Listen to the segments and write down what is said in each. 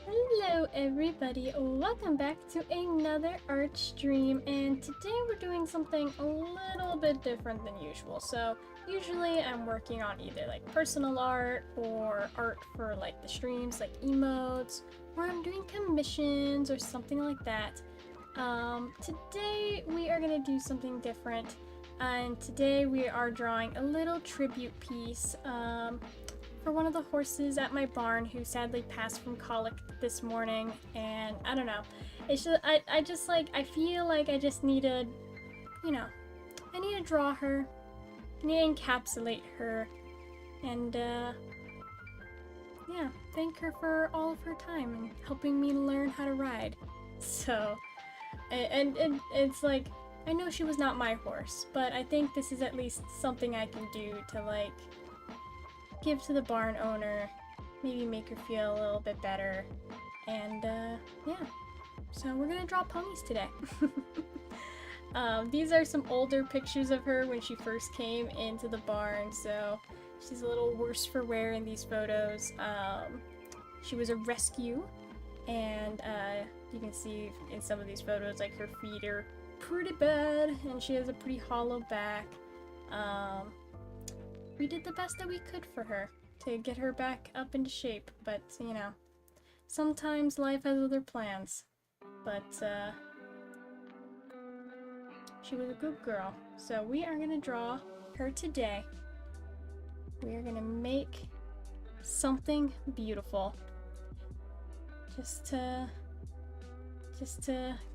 Hello everybody, welcome back to another art stream, and today we're doing something a little bit different than usual. So usually I'm working on either like personal art or art for like the streams, like emotes, or I'm doing commissions or something like that. Today we are gonna do something different, and today we are drawing a little tribute piece for one of the horses at my barn who sadly passed from colic this morning. And I don't know, it's just I just like I feel like I just need to, you know, I need to draw her, I need to encapsulate her, and yeah, thank her for all of her time and helping me learn how to ride. So and it's like, I know she was not my horse, but I think this is at least something I can do to like give to the barn owner, maybe make her feel a little bit better, and yeah. So we're gonna draw ponies today. These are some older pictures of her when she first came into the barn, so she's a little worse for wear in these photos. She was a rescue, and you can see in some of these photos like her feet are pretty bad, and she has a pretty hollow back. We did the best that we could for her to get her back up into shape, but you know, sometimes life has other plans. But she was a good girl, so we are gonna draw her today. We are gonna make something beautiful, just to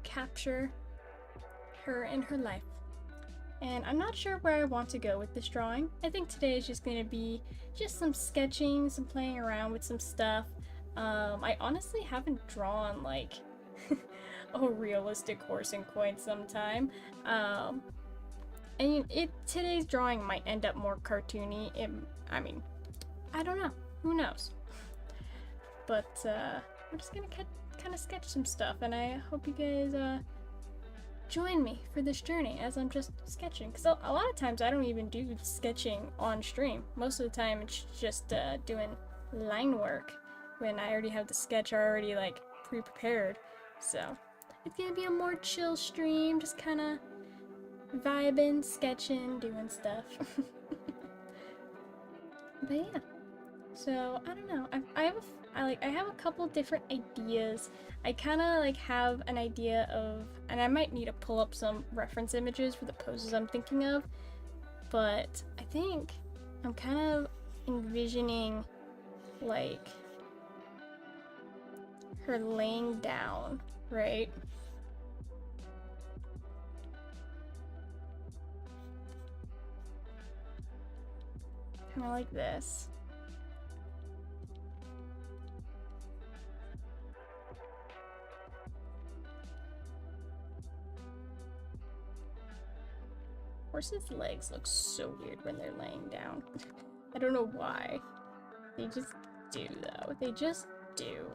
capture her and her life. And I'm not sure where I want to go with this drawing. I think today is just going to be just some sketching, some playing around with some stuff. I honestly haven't drawn like a realistic horse in quite some time. And today's drawing might end up more cartoony. I mean, I don't know. Who knows? But we're just going to kind of sketch some stuff, and I hope you guys join me for this journey as I'm just sketching, because a lot of times I don't even do sketching on stream. Most of the time it's just doing line work when I already have the sketch already like pre-prepared. So it's gonna be a more chill stream, just kind of vibing, sketching, doing stuff. But yeah, so I don't know. I have a couple different ideas. I kind of like have an idea of, and I might need to pull up some reference images for the poses I'm thinking of, but I think I'm kind of envisioning like her laying down, right? Kind of like this. Horses' legs look so weird when they're laying down. I don't know why. They just do, though. They just do.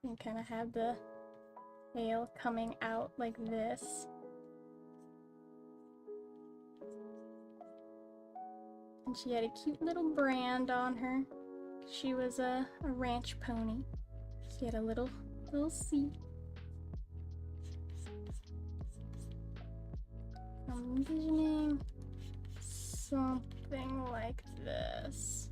And kind of have the tail coming out like this. And she had a cute little brand on her. She was a ranch pony. She had a little seat. I'm envisioning something like this.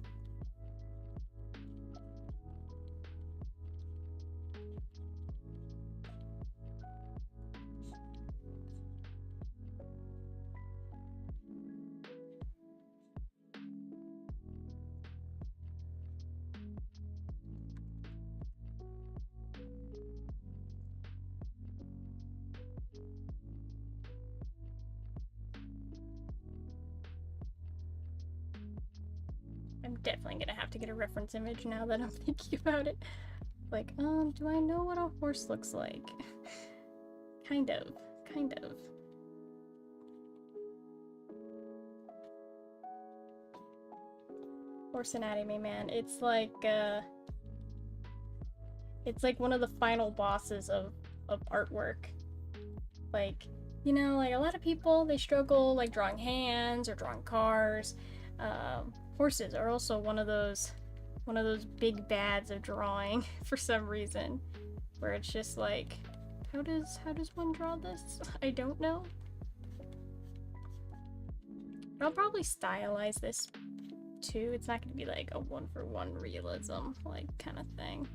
I'm definitely gonna have to get a reference image now that I'm thinking about it. Like, do I know what a horse looks like? Kind of. Horse anatomy, man. It's like one of the final bosses of artwork. Like, you know, like a lot of people, they struggle like drawing hands or drawing cars. horses are also one of those big bads of drawing for some reason, where it's just like, how does one draw this? I don't know. I'll probably stylize this too. It's not gonna be like a one-for-one realism like kind of thing.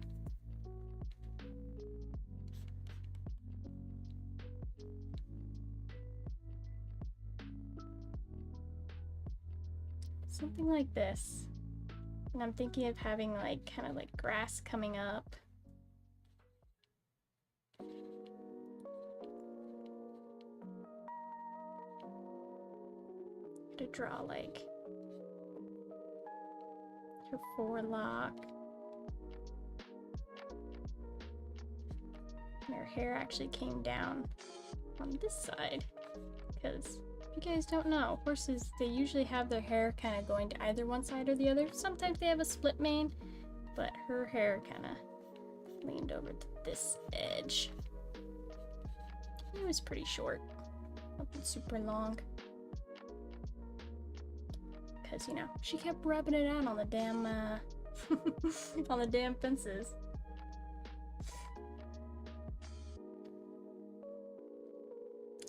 Something like this. And I'm thinking of having like kind of like grass coming up. To draw like her forelock. And her hair actually came down on this side, because if you guys don't know, horses, they usually have their hair kind of going to either one side or the other. Sometimes they have a split mane, but her hair kind of leaned over to this edge. It was pretty short, nothing super long. Because, you know, she kept rubbing it out on the damn, on the damn fences.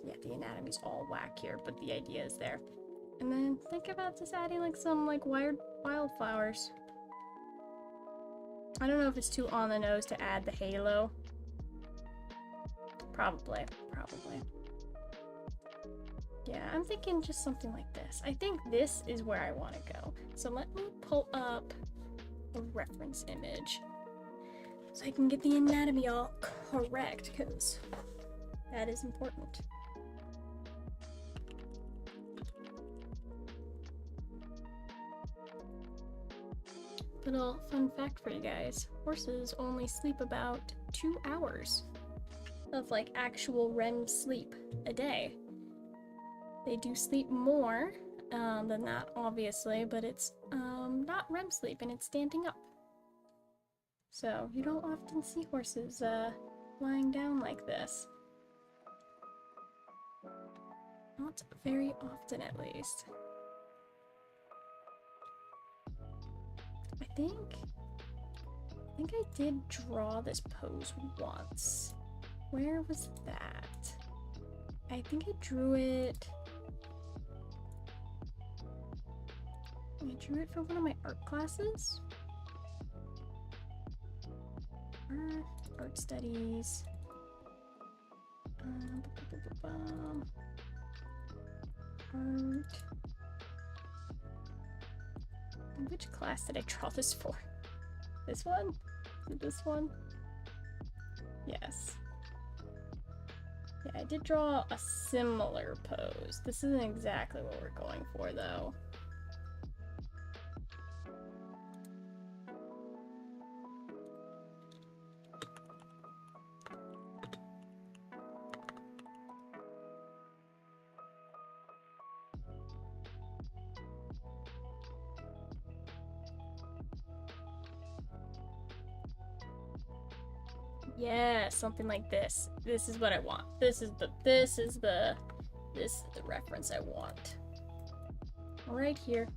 Yeah, the anatomy's all whack here, but the idea is there. And then think about just adding like some like wildflowers. I don't know if it's too on the nose to add the halo. Probably. Yeah, I'm thinking just something like this. I think this is where I want to go. So let me pull up a reference image so I can get the anatomy all correct, because that is important. Little fun fact for you guys. Horses only sleep about 2 hours of like actual REM sleep a day. They do sleep more than that, obviously, but it's not REM sleep, and it's standing up. So you don't often see horses lying down like this. Not very often, at least. I think I did draw this pose once. Where was that? I think I drew it. I drew it for one of my art classes. Art studies. Art. Which class did I draw this for? This one? Is it this one? Yes. Yeah, I did draw a similar pose. This isn't exactly what we're going for, though. Yeah, something like this. This is what I want. This is the reference I want. Right here.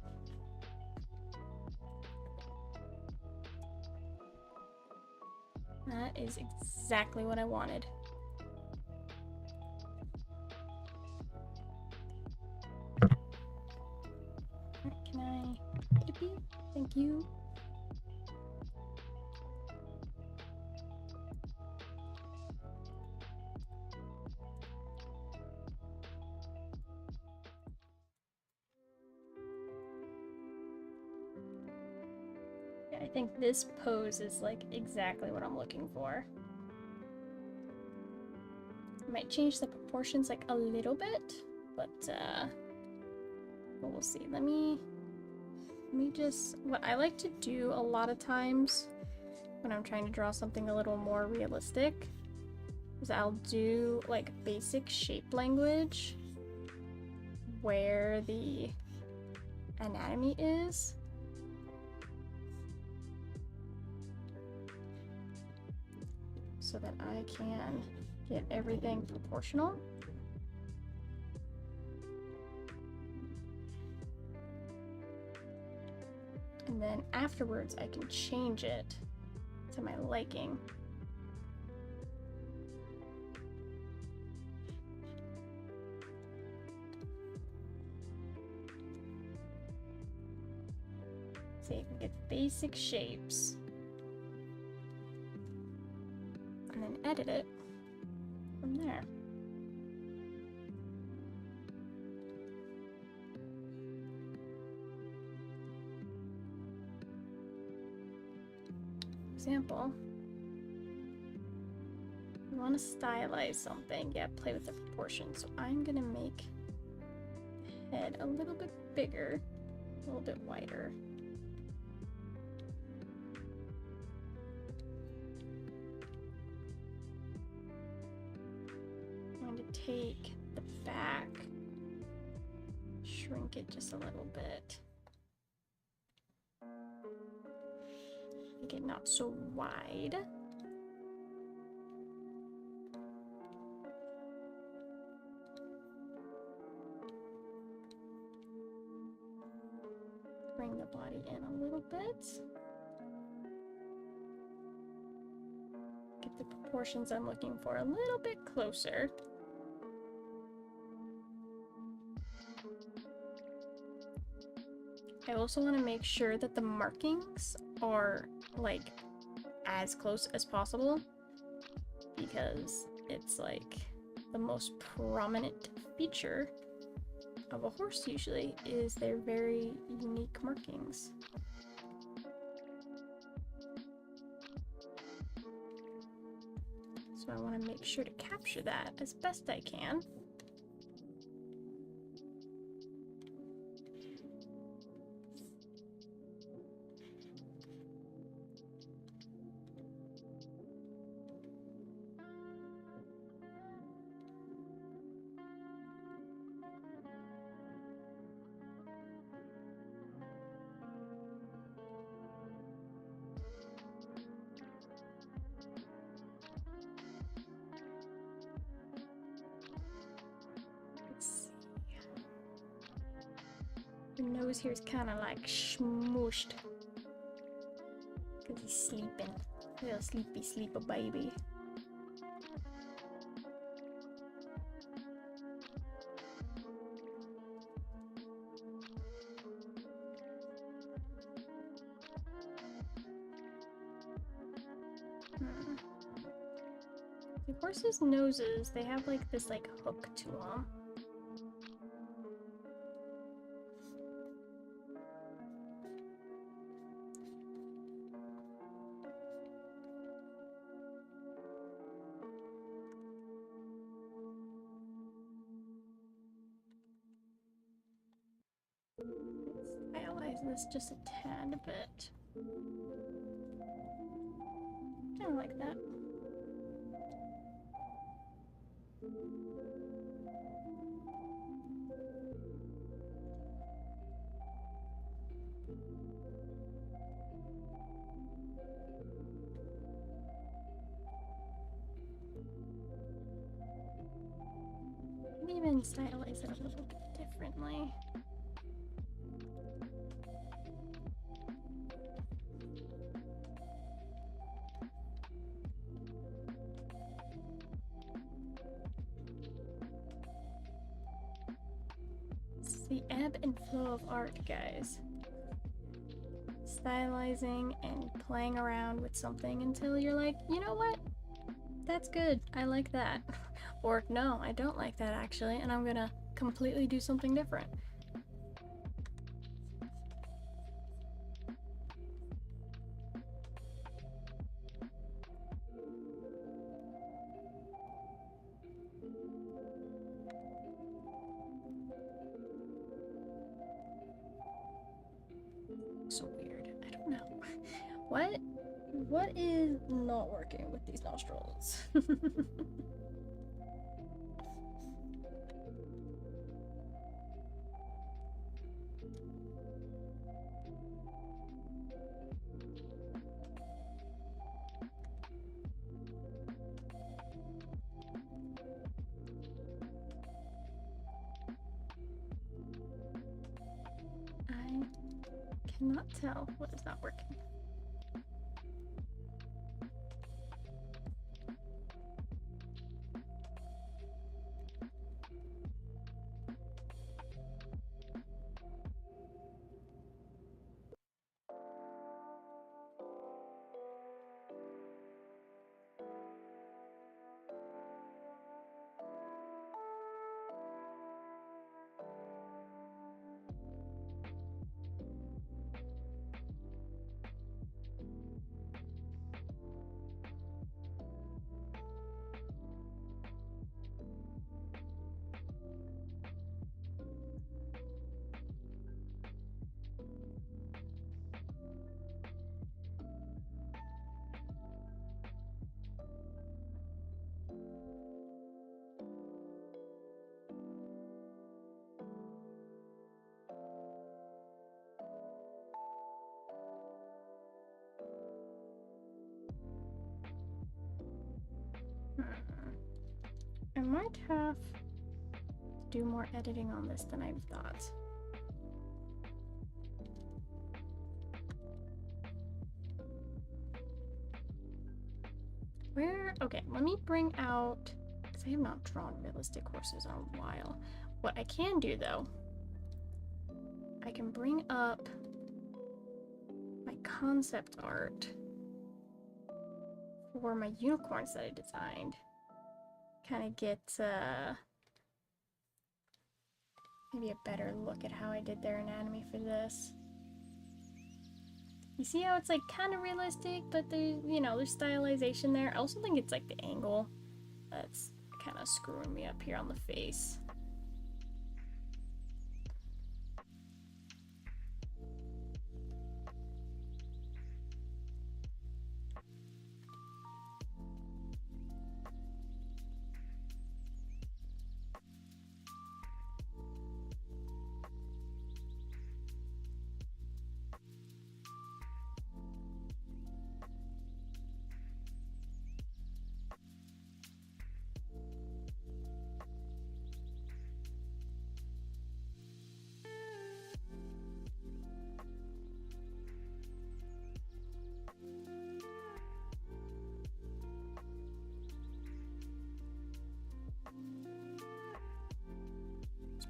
That is exactly what I wanted. Can I get a beat? Thank you. Yeah, I think this pose is like exactly what I'm looking for. I might change the proportions like a little bit, but we'll see. Let me just, what I like to do a lot of times when I'm trying to draw something a little more realistic is I'll do like basic shape language where the anatomy is. So that I can get everything proportional. And then afterwards I can change it to my liking. So you can get basic shapes and then edit it from there. For example, you want to stylize something, yeah, play with the proportions. So I'm gonna make the head a little bit bigger, a little bit wider. I'm going to take the back, shrink it just a little bit. Make it not so wide. Bring the body in a little bit. Get the proportions I'm looking for a little bit closer. I also want to make sure that the markings are like as close as possible, because it's like the most prominent feature of a horse usually is their very unique markings. So I want to make sure to capture that as best I can. The nose here is kind of like smooshed because he's sleeping. Little sleepy sleeper baby. The horses' noses, they have like this like hook to them. Stylize this just a tad bit. Kind of like that. Even stylize it a little bit differently. It's the ebb and flow of art, guys. Stylizing and playing around with something until you're like, you know what? That's good. I like that. Or no, I don't like that actually, and I'm gonna completely do something different. So weird. I don't know. What is not working with these nostrils? I cannot tell what is not working. I might have to do more editing on this than I thought. Okay, let me bring out, because I have not drawn realistic horses in a while. What I can do though, I can bring up my concept art for my unicorns that I designed. Kind of get maybe a better look at how I did their anatomy for this. You see how it's like kind of realistic, but there's, you know, there's stylization there. I also think it's like the angle that's kind of screwing me up here on the face.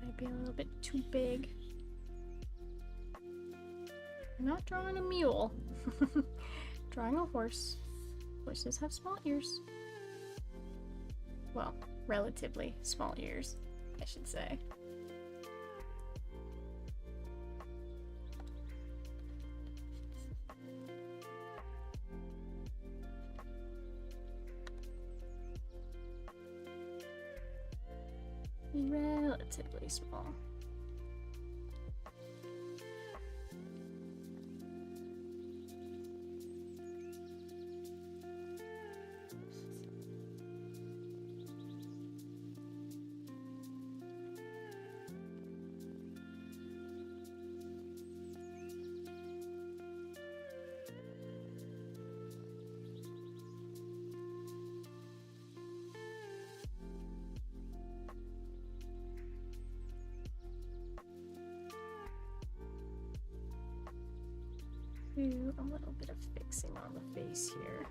Might be a little bit too big. I'm not drawing a mule. Drawing a horse. Horses have small ears. Well, relatively small ears, I should say. Relatively small. Do a little bit of fixing on the face here.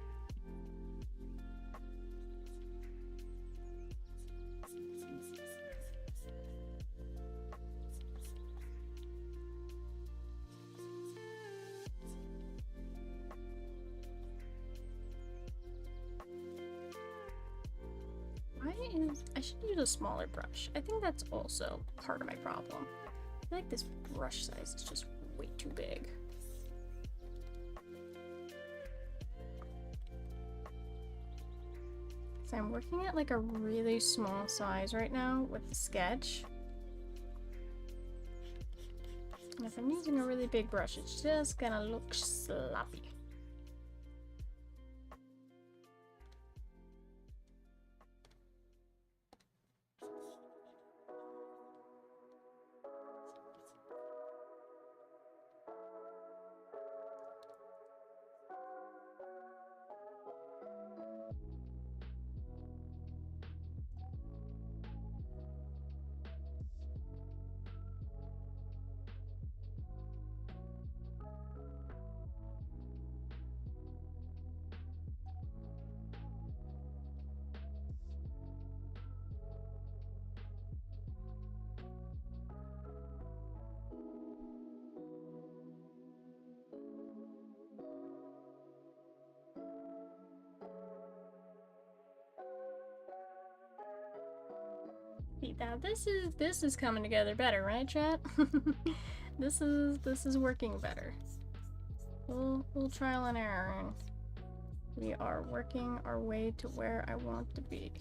I should use a smaller brush. I think that's also part of my problem. I feel like this brush size is just way too big. So I'm working at like a really small size right now with the sketch. And if I'm using a really big brush, it's just gonna look sloppy. Now this is coming together better, right, chat? This is working better. We'll trial and error, and we are working our way to where I want to be.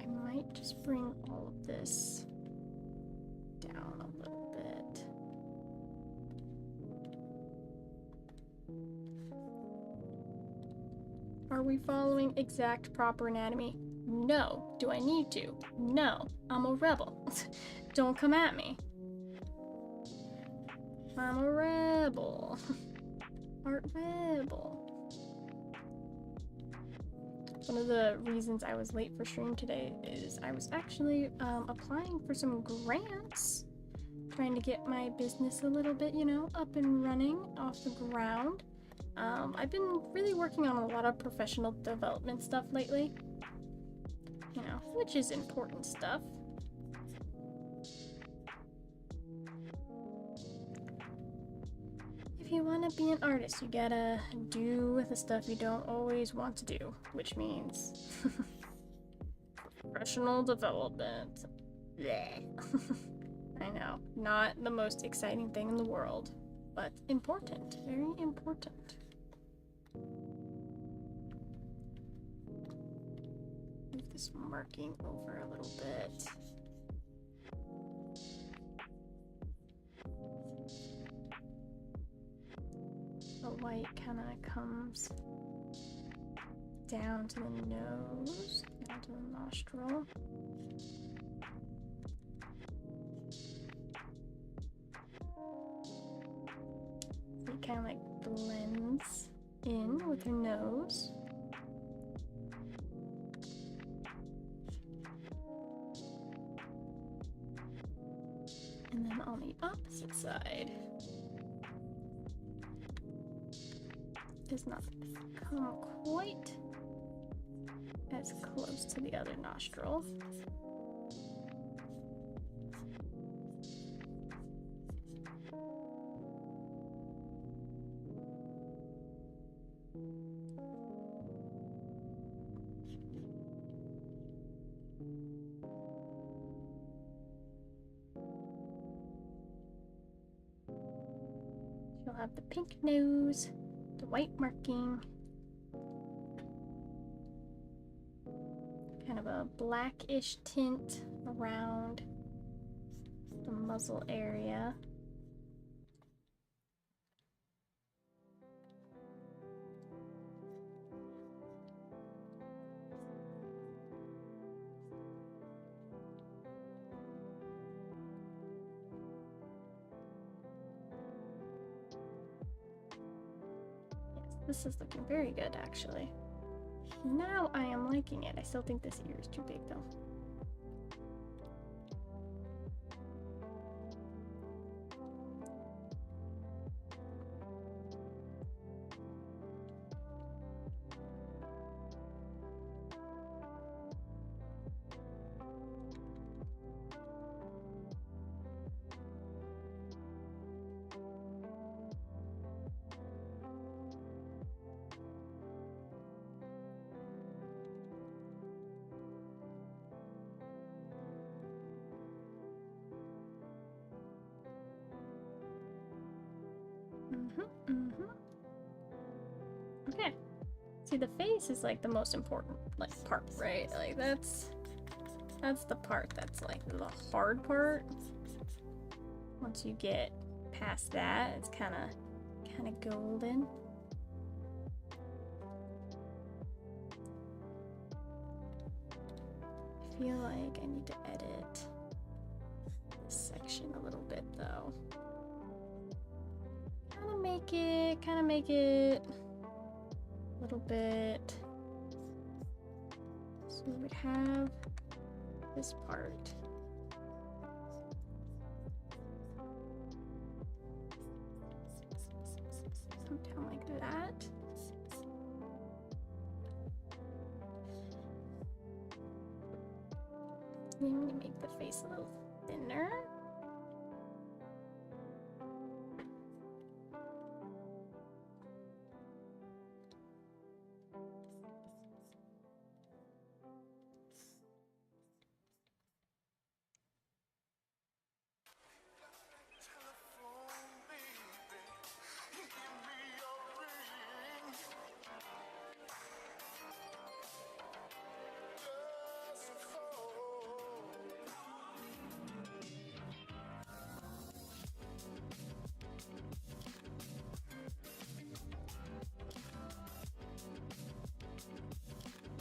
I might just bring all of this down a little bit. Are we following exact proper anatomy? No. Do I need to? No. I'm a rebel. Don't come at me. I'm a rebel. Art rebel. One of the reasons I was late for stream today is I was actually applying for some grants, trying to get my business a little bit, you know, up and running off the ground. I've been really working on a lot of professional development stuff lately, you know, which is important stuff. If you want to be an artist, you gotta do the stuff you don't always want to do, which means professional development. Bleh. I know, not the most exciting thing in the world, but important, very important. Move this marking over a little bit. The white kind of comes down to the nose, down to the nostril. So it kind of like blends in with your nose. And then on the opposite side, does not come quite as close to the other nostril. You'll have the pink nose, the white marking, kind of a blackish tint around the muzzle area. This is looking very good, actually. Now I am liking it. I still think this ear is too big, though. Okay. See, the face is like the most important part, right? Like that's the part that's like the hard part. Once you get past that, it's kind of golden. I feel like I need to edit this section a little bit, though. Kind of make it a little bit. So we would have this part. I'm gonna make the face a little thinner.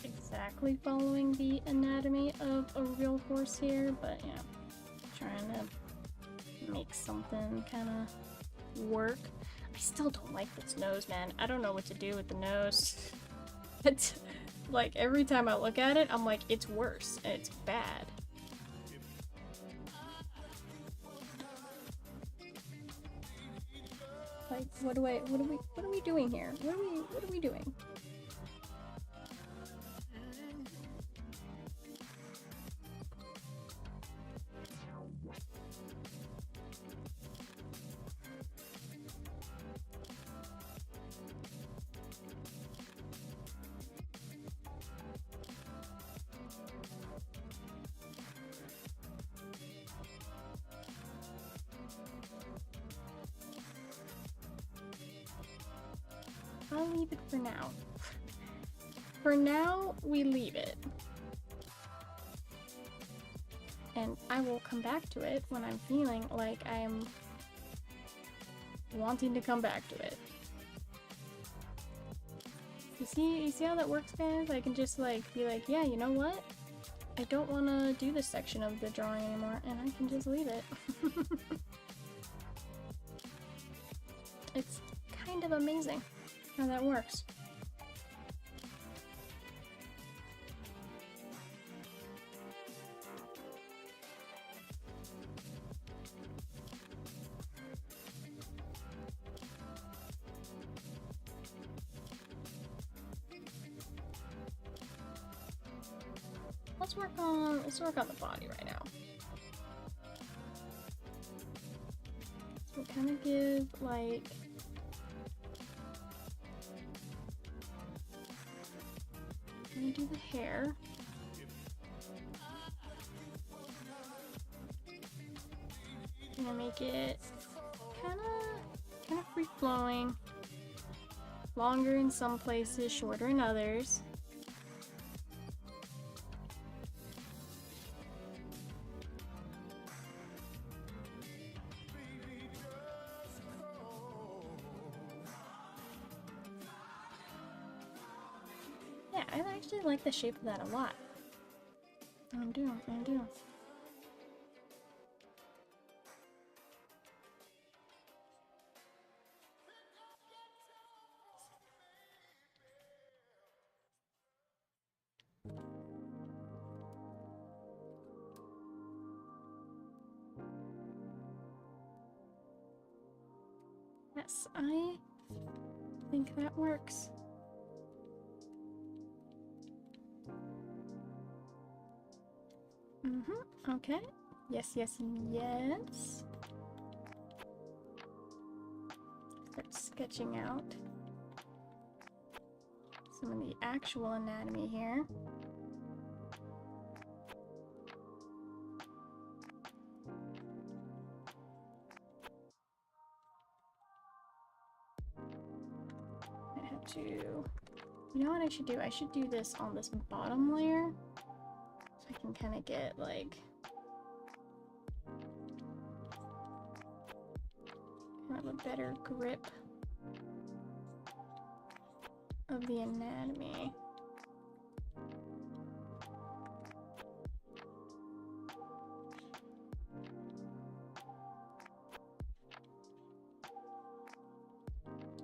Exactly following the anatomy of a real horse here, but yeah, trying to make something kind of work. I still don't like this nose, man. I don't know what to do with the nose. It's like every time I look at it, I'm like, it's worse and it's bad. Like, what are we doing here? What are we doing? I'll leave it for now. For now, we leave it. And I will come back to it when I'm feeling like I'm wanting to come back to it. You see how that works, guys? I can just like be like, yeah, you know what? I don't want to do this section of the drawing anymore, and I can just leave it. It's kind of amazing how that works. Let's work on the body right now. So kind of give like let me do the hair. I'm gonna make it kind of free flowing, longer in some places, shorter in others. Yeah, I actually like the shape of that a lot. I do. Yes, I think that works. Okay. Yes. Start sketching out some of the actual anatomy here. I have to... You know what I should do? I should do this on this bottom layer so I can kind of get like kind of a better grip of the anatomy.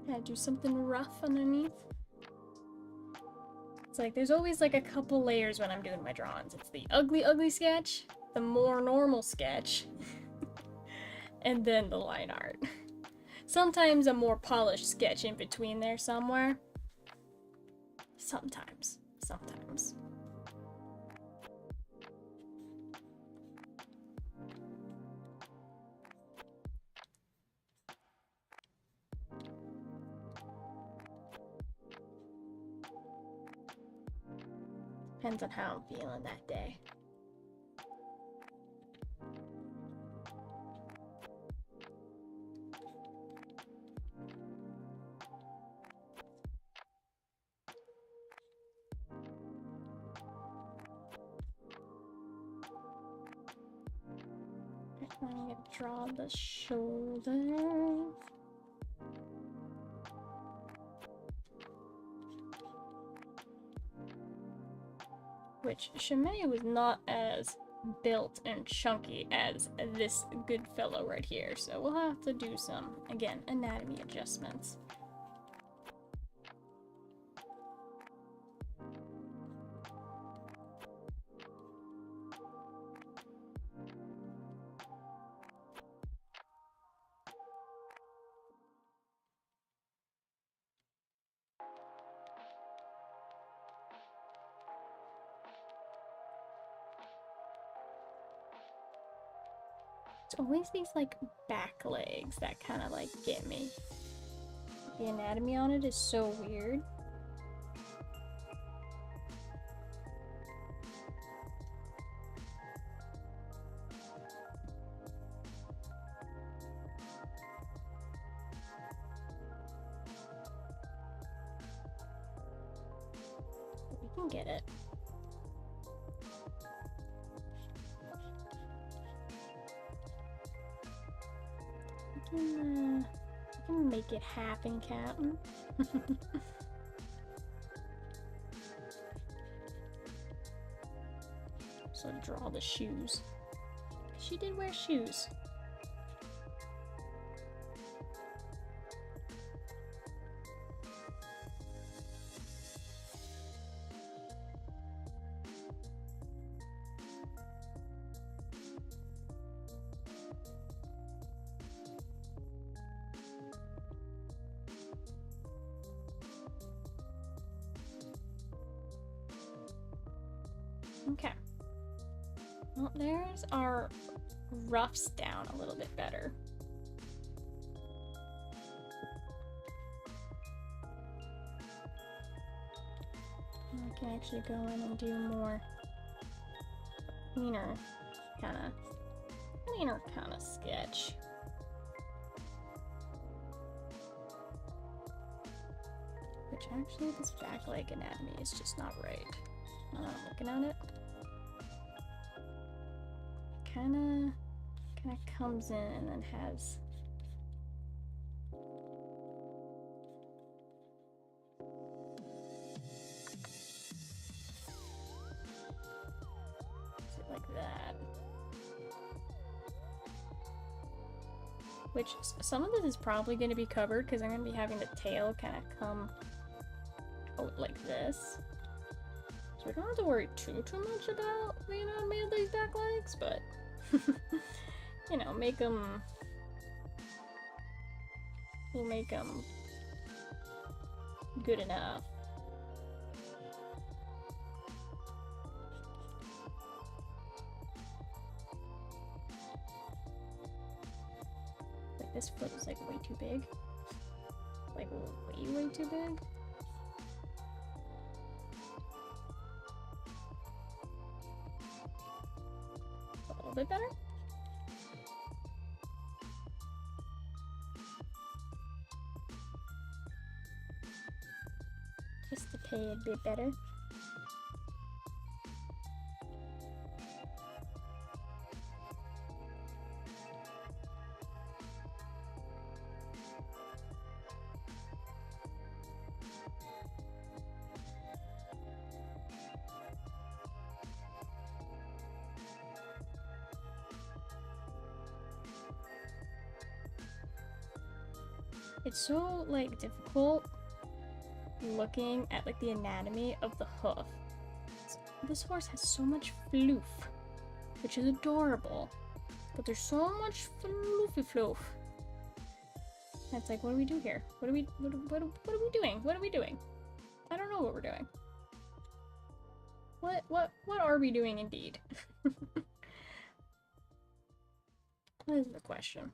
Yeah, do something rough underneath. It's like there's always like a couple layers when I'm doing my drawings. It's the ugly sketch, the more normal sketch, and then the line art. Sometimes a more polished sketch in between there somewhere. Sometimes. Depends on how I'm feeling that day. I'm gonna draw the shoulders. Which Chimay was not as built and chunky as this good fellow right here, so we'll have to do some, again, anatomy adjustments. It's always these like back legs that kind of like get me. The anatomy on it is so weird. We can get it. We can make it happen, Captain. So draw the shoes. She did wear shoes. Okay. Well, there's our roughs down a little bit better. I can actually go in and do more cleaner kind of sketch. Which actually, this back leg anatomy is just not right. Looking at it, kind of comes in and then has like that. Which some of this is probably going to be covered because I'm going to be having the tail kind of come out like this. So we don't have to worry too much about the anatomy of these back legs, but you know, we'll make them good enough. Like this foot is like way too big. Like way too big. A little bit better. Just to pay a bit better. It's so, like, difficult looking at, like, the anatomy of the hoof. This horse has so much floof, which is adorable, but there's so much floofy floof. And it's like, what do we do here? What are we doing? What are we doing? I don't know what we're doing. What are we doing indeed? That is the question.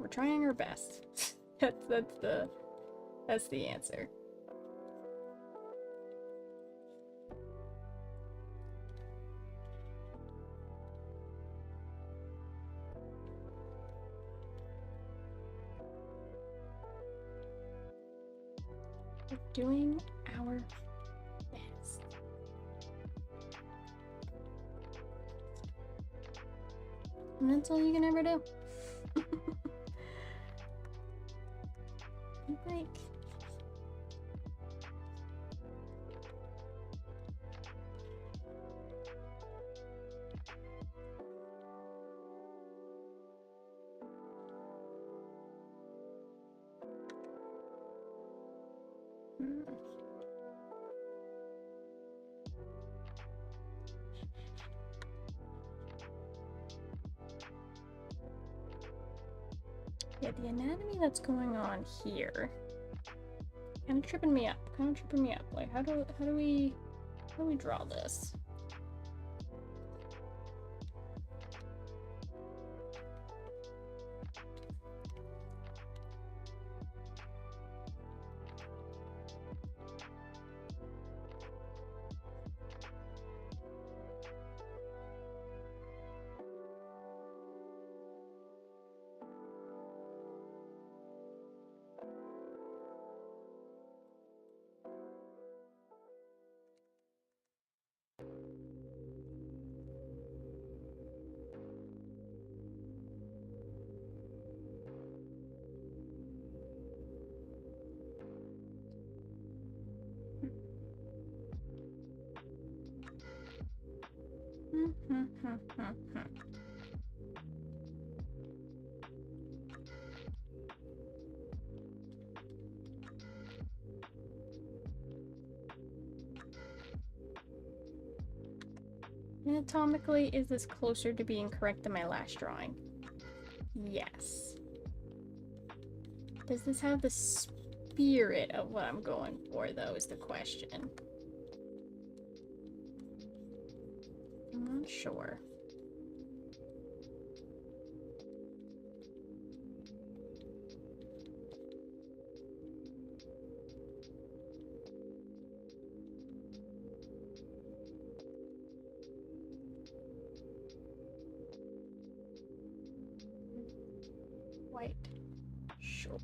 We're trying our best. That's the answer. We're doing our best. And that's all you can ever do. Like, yeah, the anatomy that's going on here kind of tripping me up. Like, how do we draw this? Anatomically, is this closer to being correct than my last drawing? Yes. Does this have the spirit of what I'm going for, though, is the question. I'm not sure. White. Sure.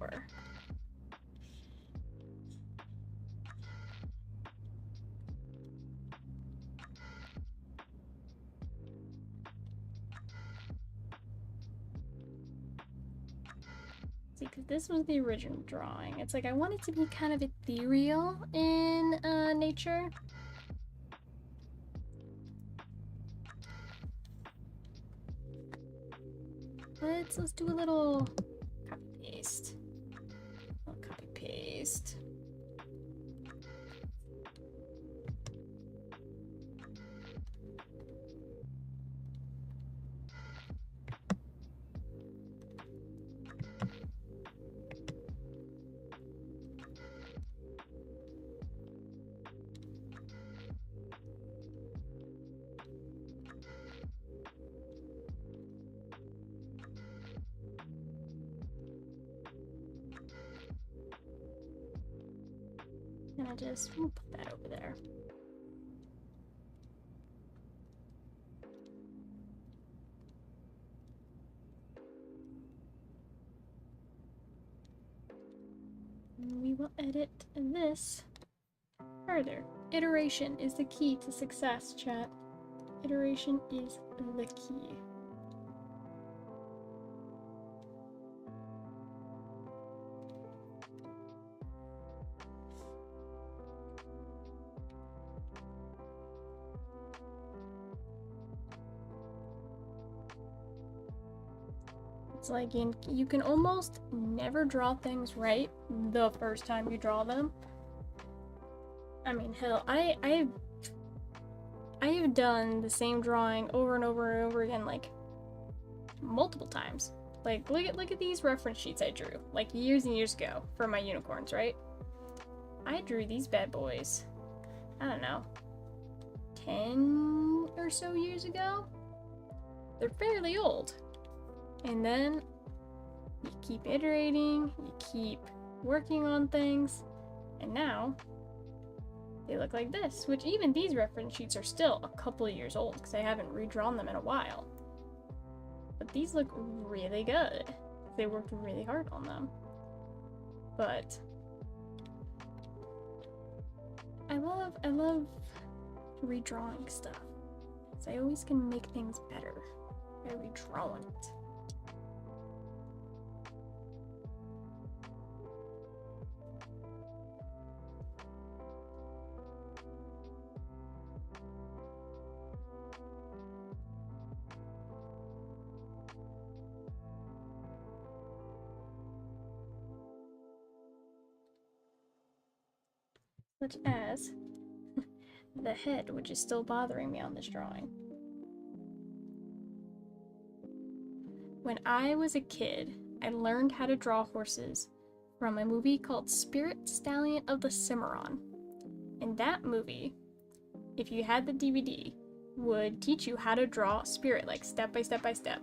See, because this was the original drawing. It's like I want it to be kind of ethereal in nature. Let's do a little copy paste. Copy paste. And I just we'll put that over there. And we will edit this further. Iteration is the key to success, chat. Iteration is the key. It's like you can almost never draw things right the first time you draw them. I mean, hell, I have done the same drawing over and over and over again, like multiple times. Like, look at these reference sheets I drew, like years and years ago for my unicorns, right? I drew these bad boys, I don't know, 10 or so years ago. They're fairly old. And then you keep iterating, you keep working on things, and now they look like this, which even these reference sheets are still a couple of years old because I haven't redrawn them in a while. But these look really good. They worked really hard on them. But I love redrawing stuff. So I always can make things better by redrawing it. Such as the head, which is still bothering me on this drawing. When I was a kid, I learned how to draw horses from a movie called Spirit Stallion of the Cimarron. And that movie, if you had the DVD, would teach you how to draw Spirit, like step by step by step.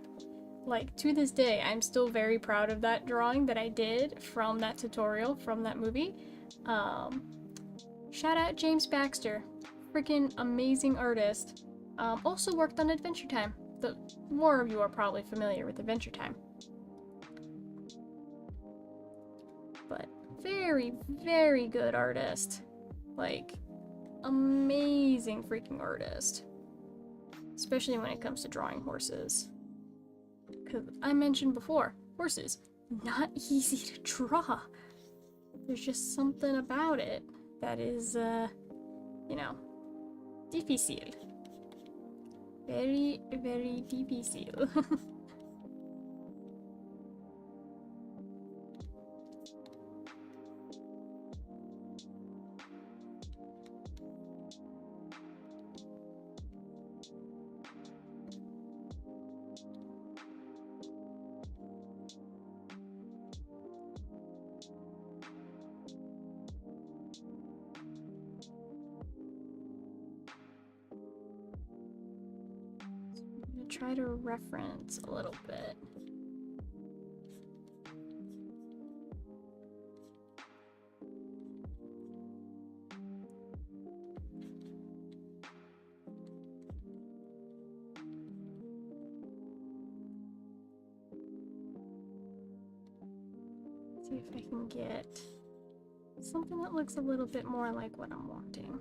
Like, to this day, I'm still very proud of that drawing that I did from that tutorial from that movie. Shout out James Baxter, freaking amazing artist. Also worked on Adventure Time. More of you are probably familiar with Adventure Time. But very, very good artist. Like, amazing freaking artist. Especially when it comes to drawing horses. Because I mentioned before, horses, not easy to draw. There's just something about it that is, you know, difficile. Very, very difficile. Try to reference a little bit. See if I can get something that looks a little bit more like what I'm wanting.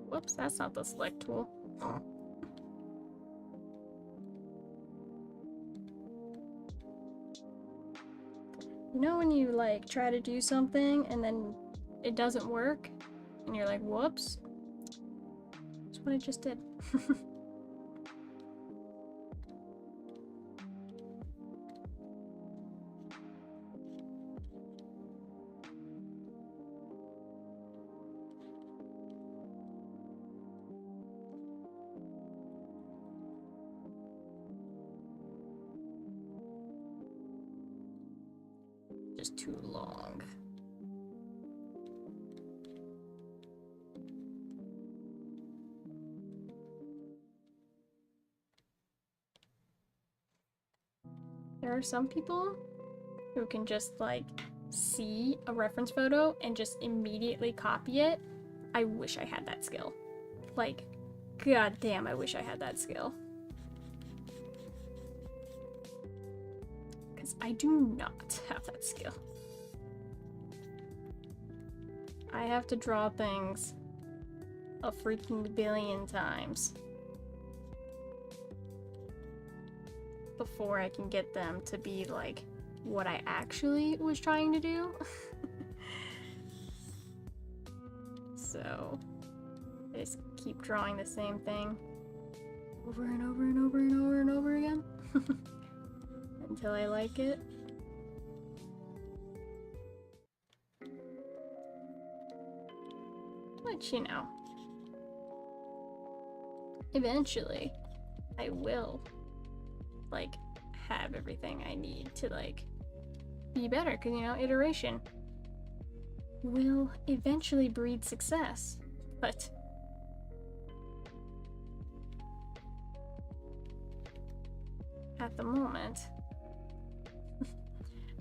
Whoops, that's not the select tool. You know when you like try to do something and then it doesn't work and you're like, whoops? That's what I just did. Just too long. There are some people who can just like see a reference photo and just immediately copy it. I wish I had that skill. Like, goddamn, I wish I had that skill. I do not have that skill. I have to draw things a freaking billion times before I can get them to be like what I actually was trying to do. So I just keep drawing the same thing over and over and over and over and over again. Until I like it. Which, you know, eventually I will, like, have everything I need to, like, be better, because, you know, iteration will eventually breed success. But at the moment,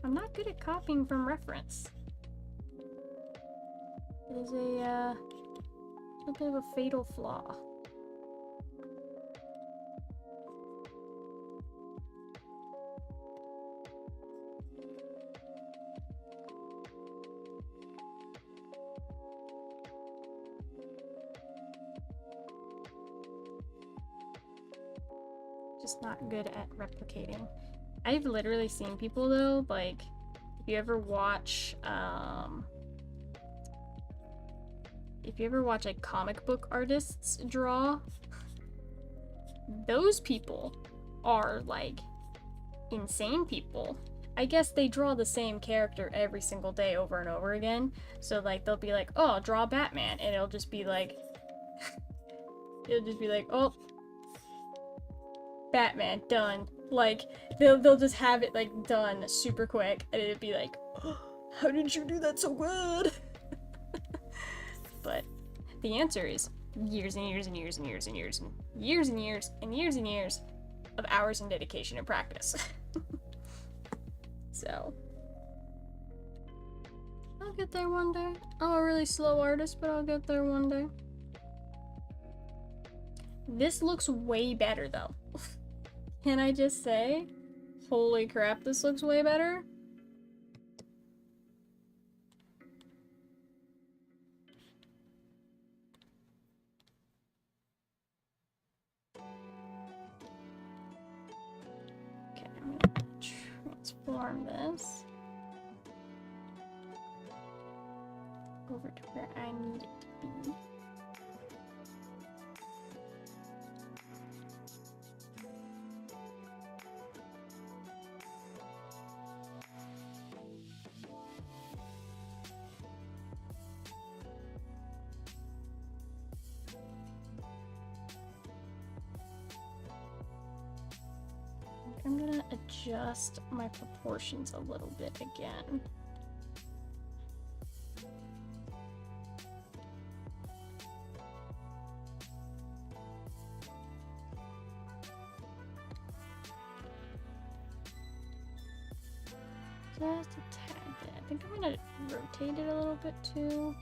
I'm not good at copying from reference. It is a bit of a fatal flaw. Just not good at replicating. I've literally seen people though, like, if you ever watch like comic book artists draw, those people are like insane people. I guess they draw the same character every single day over and over again. So like they'll be like, oh, draw Batman, and it'll just be like oh, Batman, done. Like, they'll just have it, like, done super quick, and it'd be like, oh, how did you do that so good? But the answer is years and years and years and years and years and years and years and years and years of hours and dedication and practice. So, I'll get there one day. I'm a really slow artist, but I'll get there one day. This looks way better, though. Can I just say, holy crap, this looks way better? Okay, I'm gonna transform this over to where I need it to be. I'm gonna adjust my proportions a little bit again. Just a tad bit. I think I'm gonna rotate it a little bit too.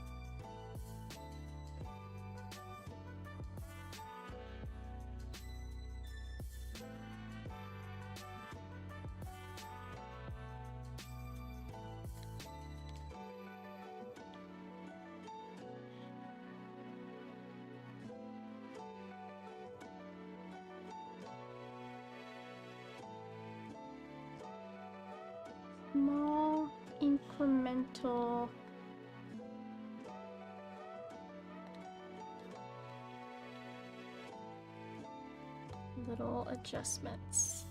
Small incremental little adjustments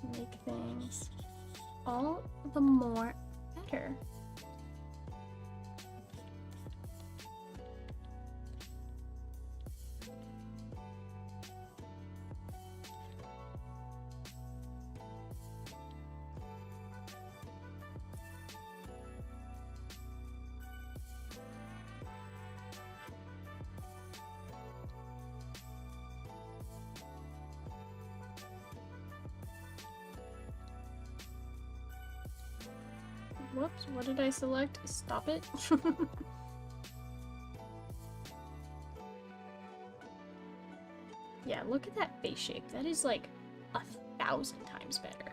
to make things all the more better. Whoops, what did I select? Stop it. Yeah, look at that face shape. That is like 1,000 times better.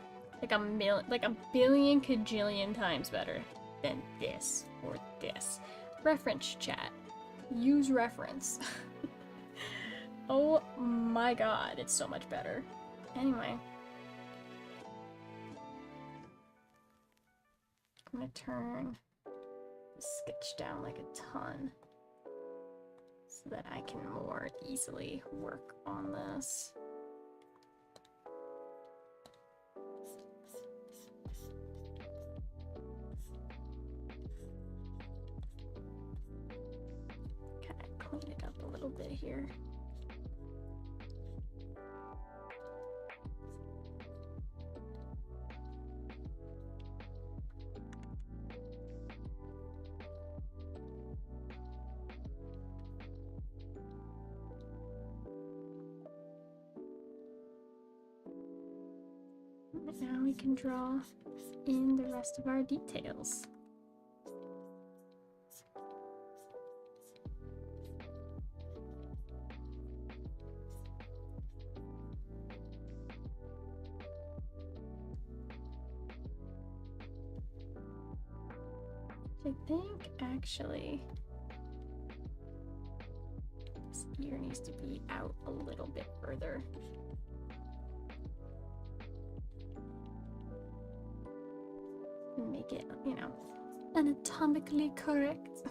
Like a billion cajillion times better than this or this. Reference chat. Use reference. Oh my god, it's so much better. Anyway. I'm gonna turn the sketch down like a ton so that I can more easily work on this. Kind of clean it up a little bit here. Now we can draw in the rest of our details. I think actually this ear needs to be out a little bit further. Make it, you know, anatomically correct.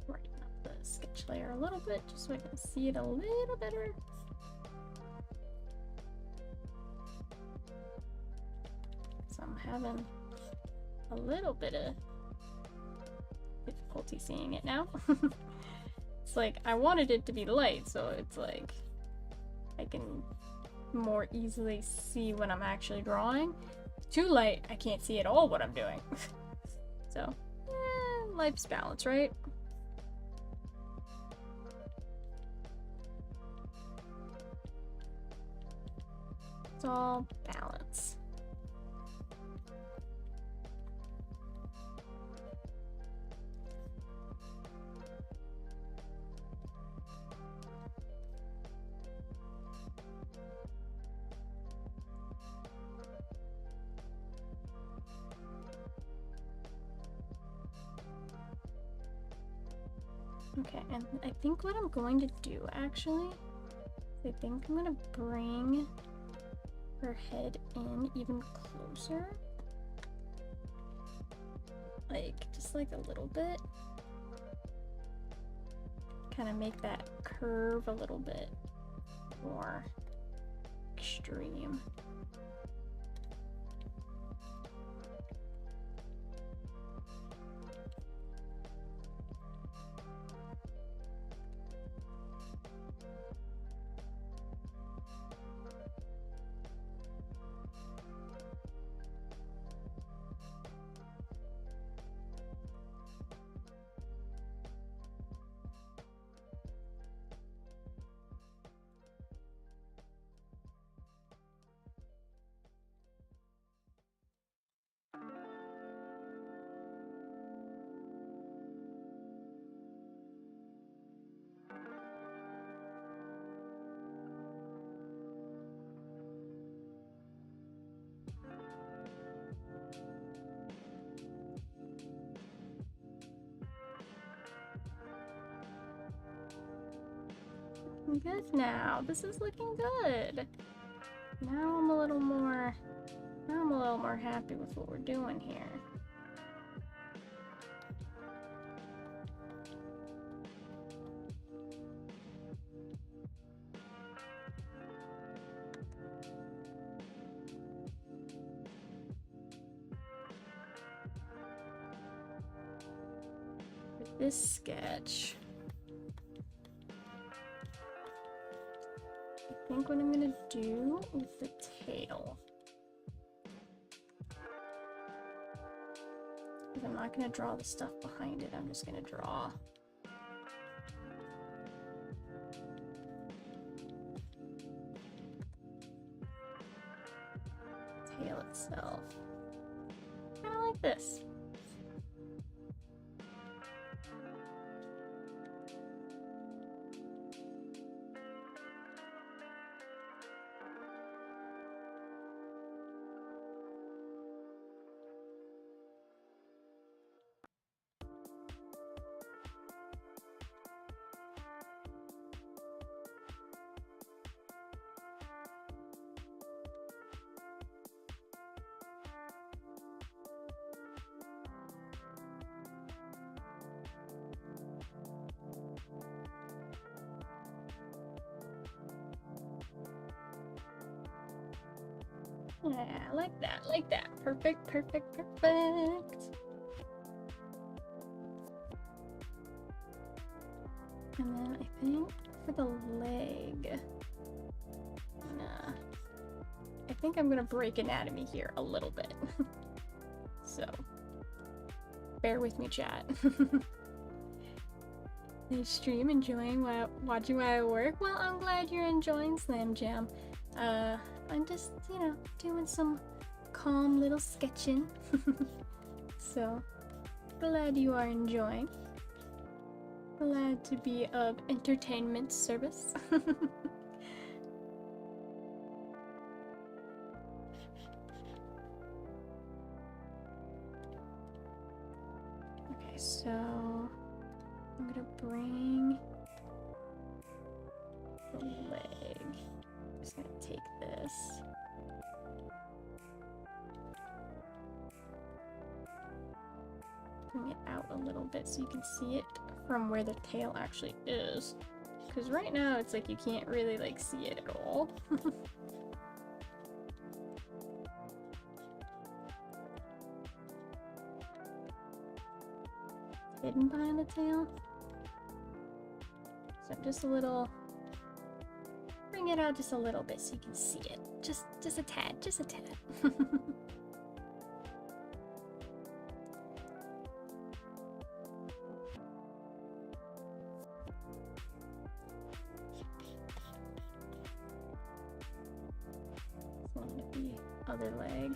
Brighten up the sketch layer a little bit just so I can see it a little better. So I'm having a little bit of difficulty seeing it now. It's like I wanted it to be light, so it's like I can more easily see when I'm actually drawing. Too light, I can't see at all what I'm doing. So, life's balance, right? It's all balance. Okay, and I think what I'm going to do actually, I think I'm gonna bring her head in even closer. Like, just like a little bit. Kind of make that curve a little bit more extreme. Good now. This is looking good. Now I'm a little more happy with what we're doing here. With this sketch, I think what I'm gonna do with the tail, because I'm not gonna draw the stuff behind it, I'm just gonna draw tail itself, kind of like this. Yeah, like that, like that. Perfect, perfect, perfect. And then I think for the leg, I think I'm gonna break anatomy here a little bit. So, bear with me, chat. Nice stream, enjoying watching while I work. Well, I'm glad you're enjoying Slam Jam. I'm just, doing some calm little sketching. So, glad you are enjoying. Glad to be of entertainment service. Okay, so I'm gonna bring the leg. I'm just gonna take this. Bring it out a little bit so you can see it from where the tail actually is. Because right now it's like you can't really like see it at all. Hidden behind the tail. So just a little, bring it out just a little bit so you can see it. Just a tad, just a tad. The other leg.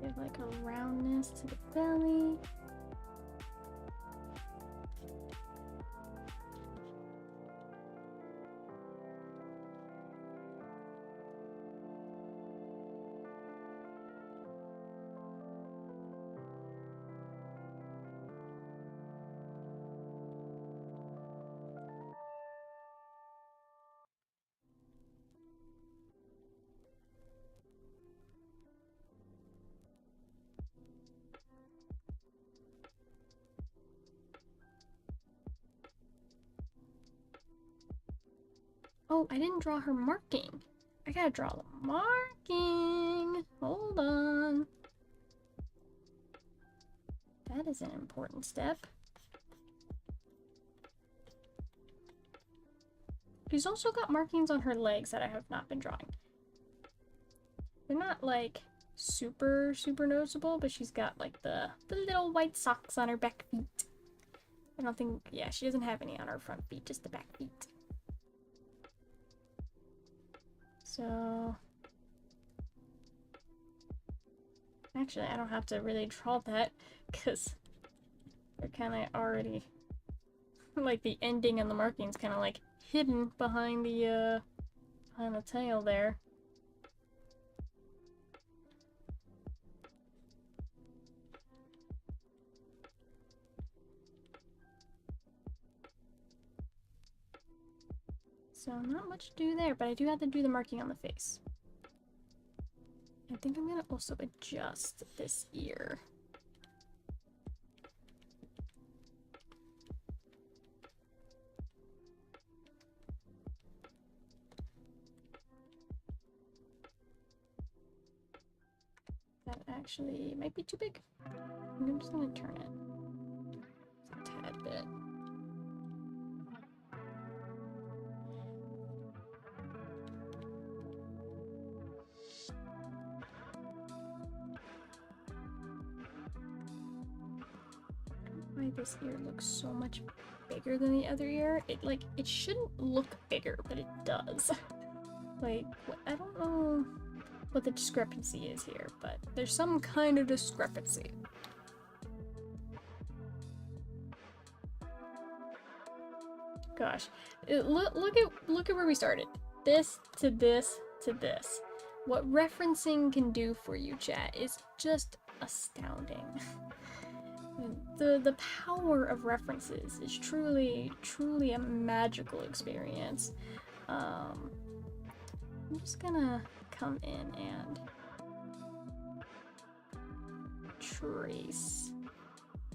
Give like a roundness to the belly. Oh, I didn't draw her marking. I gotta draw the marking. Hold on. That is an important step. She's also got markings on her legs that I have not been drawing. They're not like super noticeable, but she's got like the little white socks on her back feet. I don't think, yeah, she doesn't have any on her front feet, just the back feet. So, actually, I don't have to really draw that because they're kind of already, like the ending and the markings kind of like hidden behind the tail there. So not much to do there, but I do have to do the marking on the face. I think I'm gonna also adjust this ear. That actually might be too big. I'm just gonna turn it just a tad bit. Why this ear looks so much bigger than the other ear? It shouldn't look bigger, but it does. Like, I don't know what the discrepancy is here, but there's some kind of discrepancy. Gosh, look at where we started. This to this to this. What referencing can do for you, chat, is just astounding. The power of references is truly a magical experience. I'm just gonna come in and trace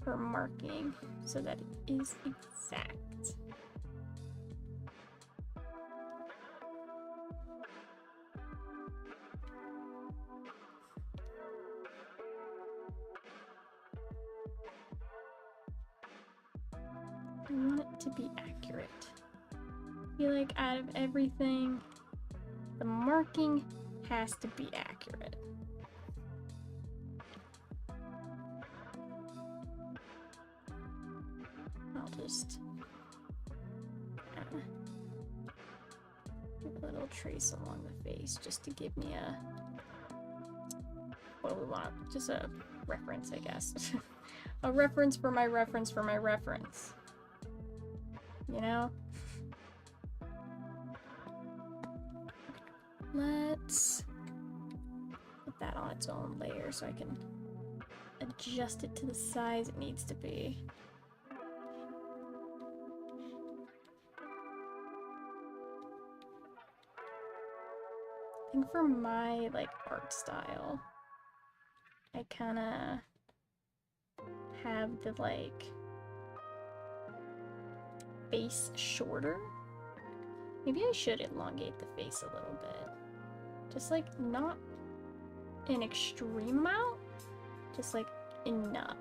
her marking so that it is exact. I want it to be accurate. I feel like out of everything, the marking has to be accurate. I'll just give a little trace along the face just to give me a, what do we want? Just a reference, I guess. A reference for my reference for my reference. You know? Let's put that on its own layer so I can adjust it to the size it needs to be. I think for my like art style, I kind of have the like face shorter. Maybe I should elongate the face a little bit. Just like not an extreme amount, just like enough.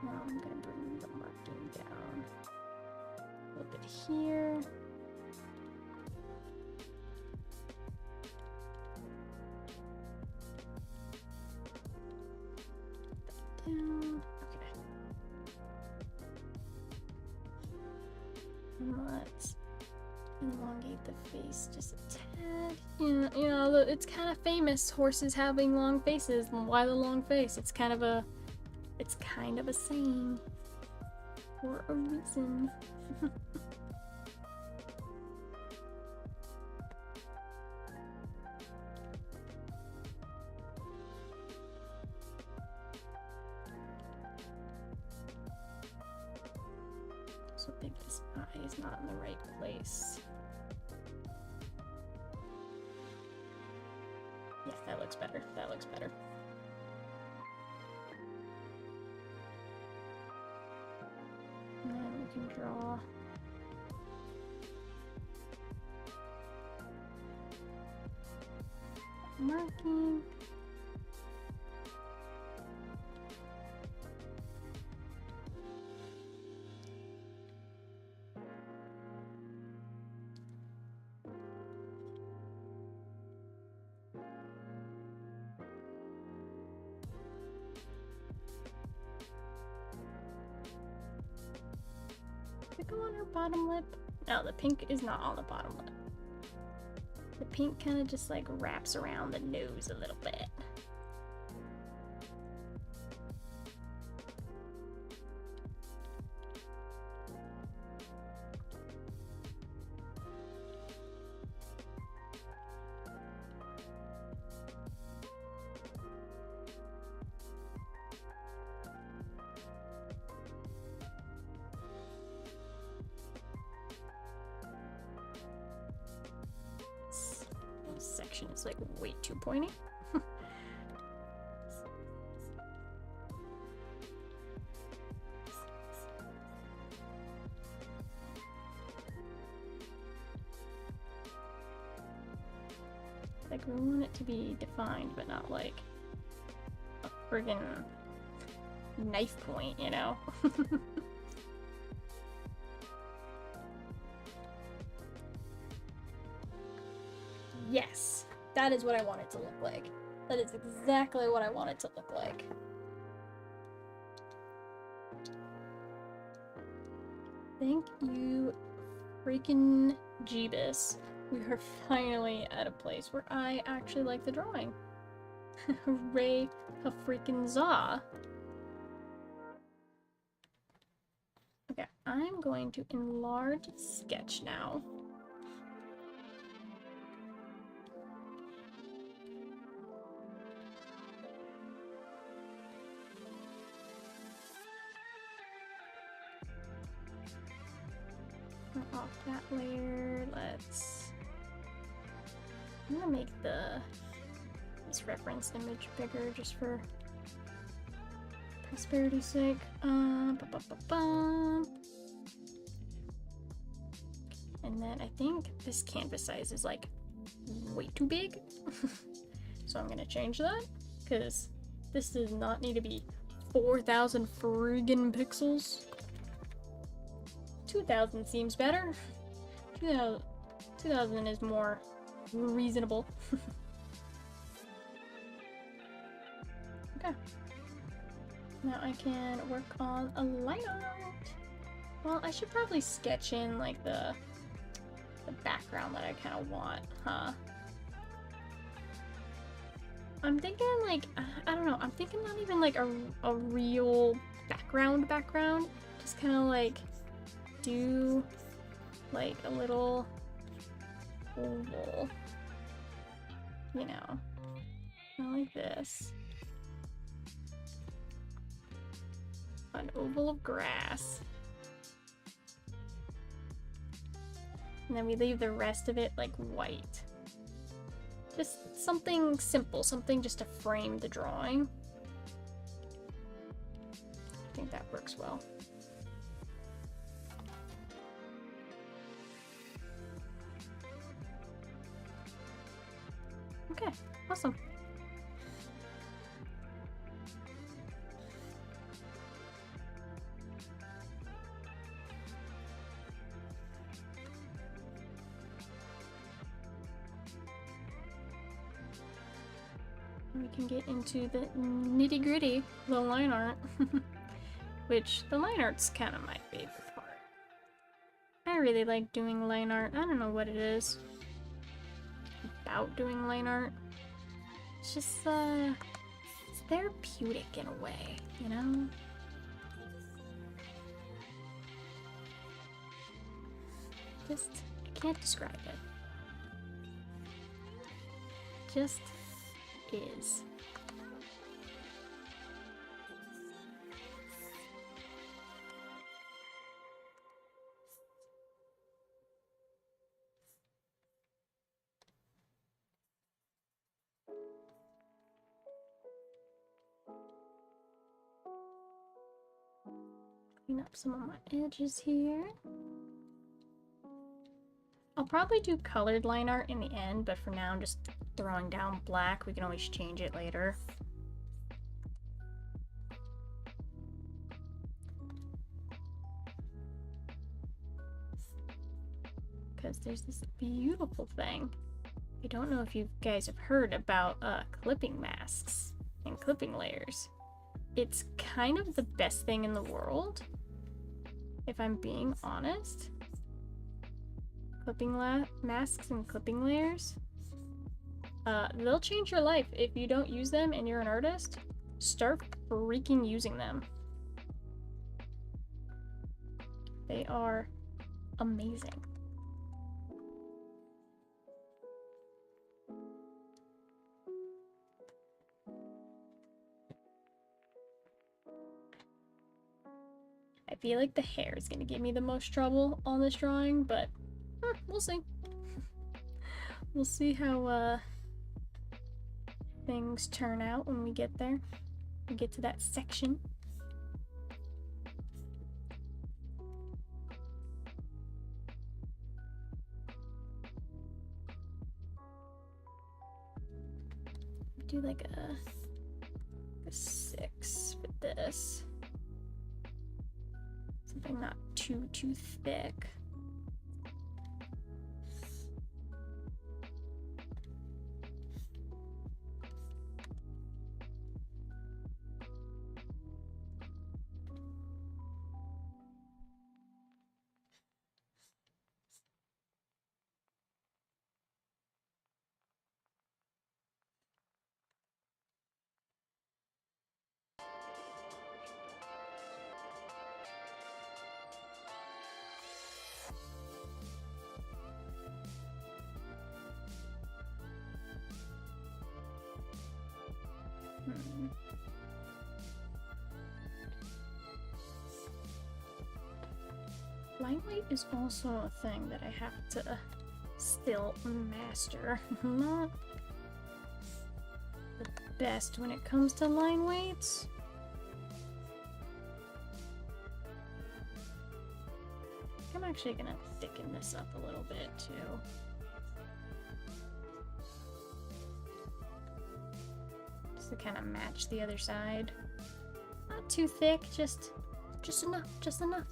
Now I'm gonna bring the marking down a little bit here. Down. Okay. And let's elongate the face just a tad. Yeah, you know, it's kind of famous, horses having long faces. Why the long face? It's kind of a saying for a reason. So I think this eye is not in the right place. Yeah, that looks better. That looks better. And then we can draw marking. Does it go on her bottom lip? No, the pink is not on the bottom lip. The pink kind of just like wraps around the nose a little bit. This section is like way too pointy. Like, we want it to be defined, but not like a friggin' knife point, you know? Yes, that is what I want it to look like. That is exactly what I want it to look like. Thank you, freaking Jeebus. We are finally at a place where I actually like the drawing. Hooray, a freaking za. Okay, I'm going to enlarge sketch now. Off that layer, let's I'm gonna make this reference image bigger just for prosperity's sake. And then I think this canvas size is like way too big. So I'm gonna change that because this does not need to be 4,000 friggin' pixels. 2,000 seems better. 2,000 is more reasonable. Okay. Now I can work on a line art. Well, I should probably sketch in like the background that I kind of want, huh? I'm thinking like, I don't know, I'm thinking not even like a real background, just kind of like do like a little oval, you know, kind of like this. An oval of grass. And then we leave the rest of it like white. Just something simple, something just to frame the drawing. I think that works well. Okay, awesome. We can get into the nitty-gritty, the line art, which the line art's kind of my favorite part. I really like doing line art. I don't know what it is about doing line art. It's just, it's therapeutic in a way, you know? Just, I can't describe it. Just is. Clean up some of my edges here. I'll probably do colored line art in the end, but for now I'm just throwing down black. We can always change it later. Because there's this beautiful thing. I don't know if you guys have heard about clipping masks and clipping layers. It's kind of the best thing in the world, if I'm being honest. Clipping masks and clipping layers. They'll change your life. If you don't use them and you're an artist, start freaking using them. They are amazing. I feel like the hair is gonna give me the most trouble on this drawing, but we'll see. We'll see how things turn out when we get there. We get to that section. Do like a 6 with this. Something not too thick. Line weight is also a thing that I have to still master. Not the best when it comes to line weights. I'm actually gonna thicken this up a little bit too. Just to kind of match the other side. Not too thick, just enough.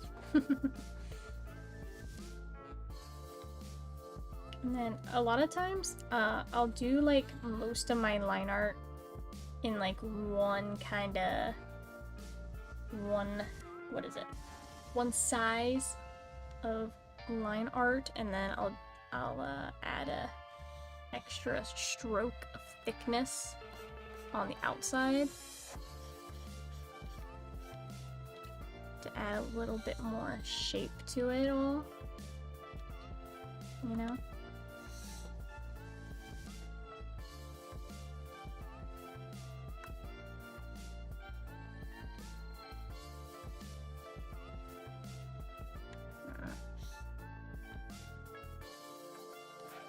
And then a lot of times, I'll do like most of my line art in like one size of line art, and then I'll add a extra stroke of thickness on the outside to add a little bit more shape to it all, you know?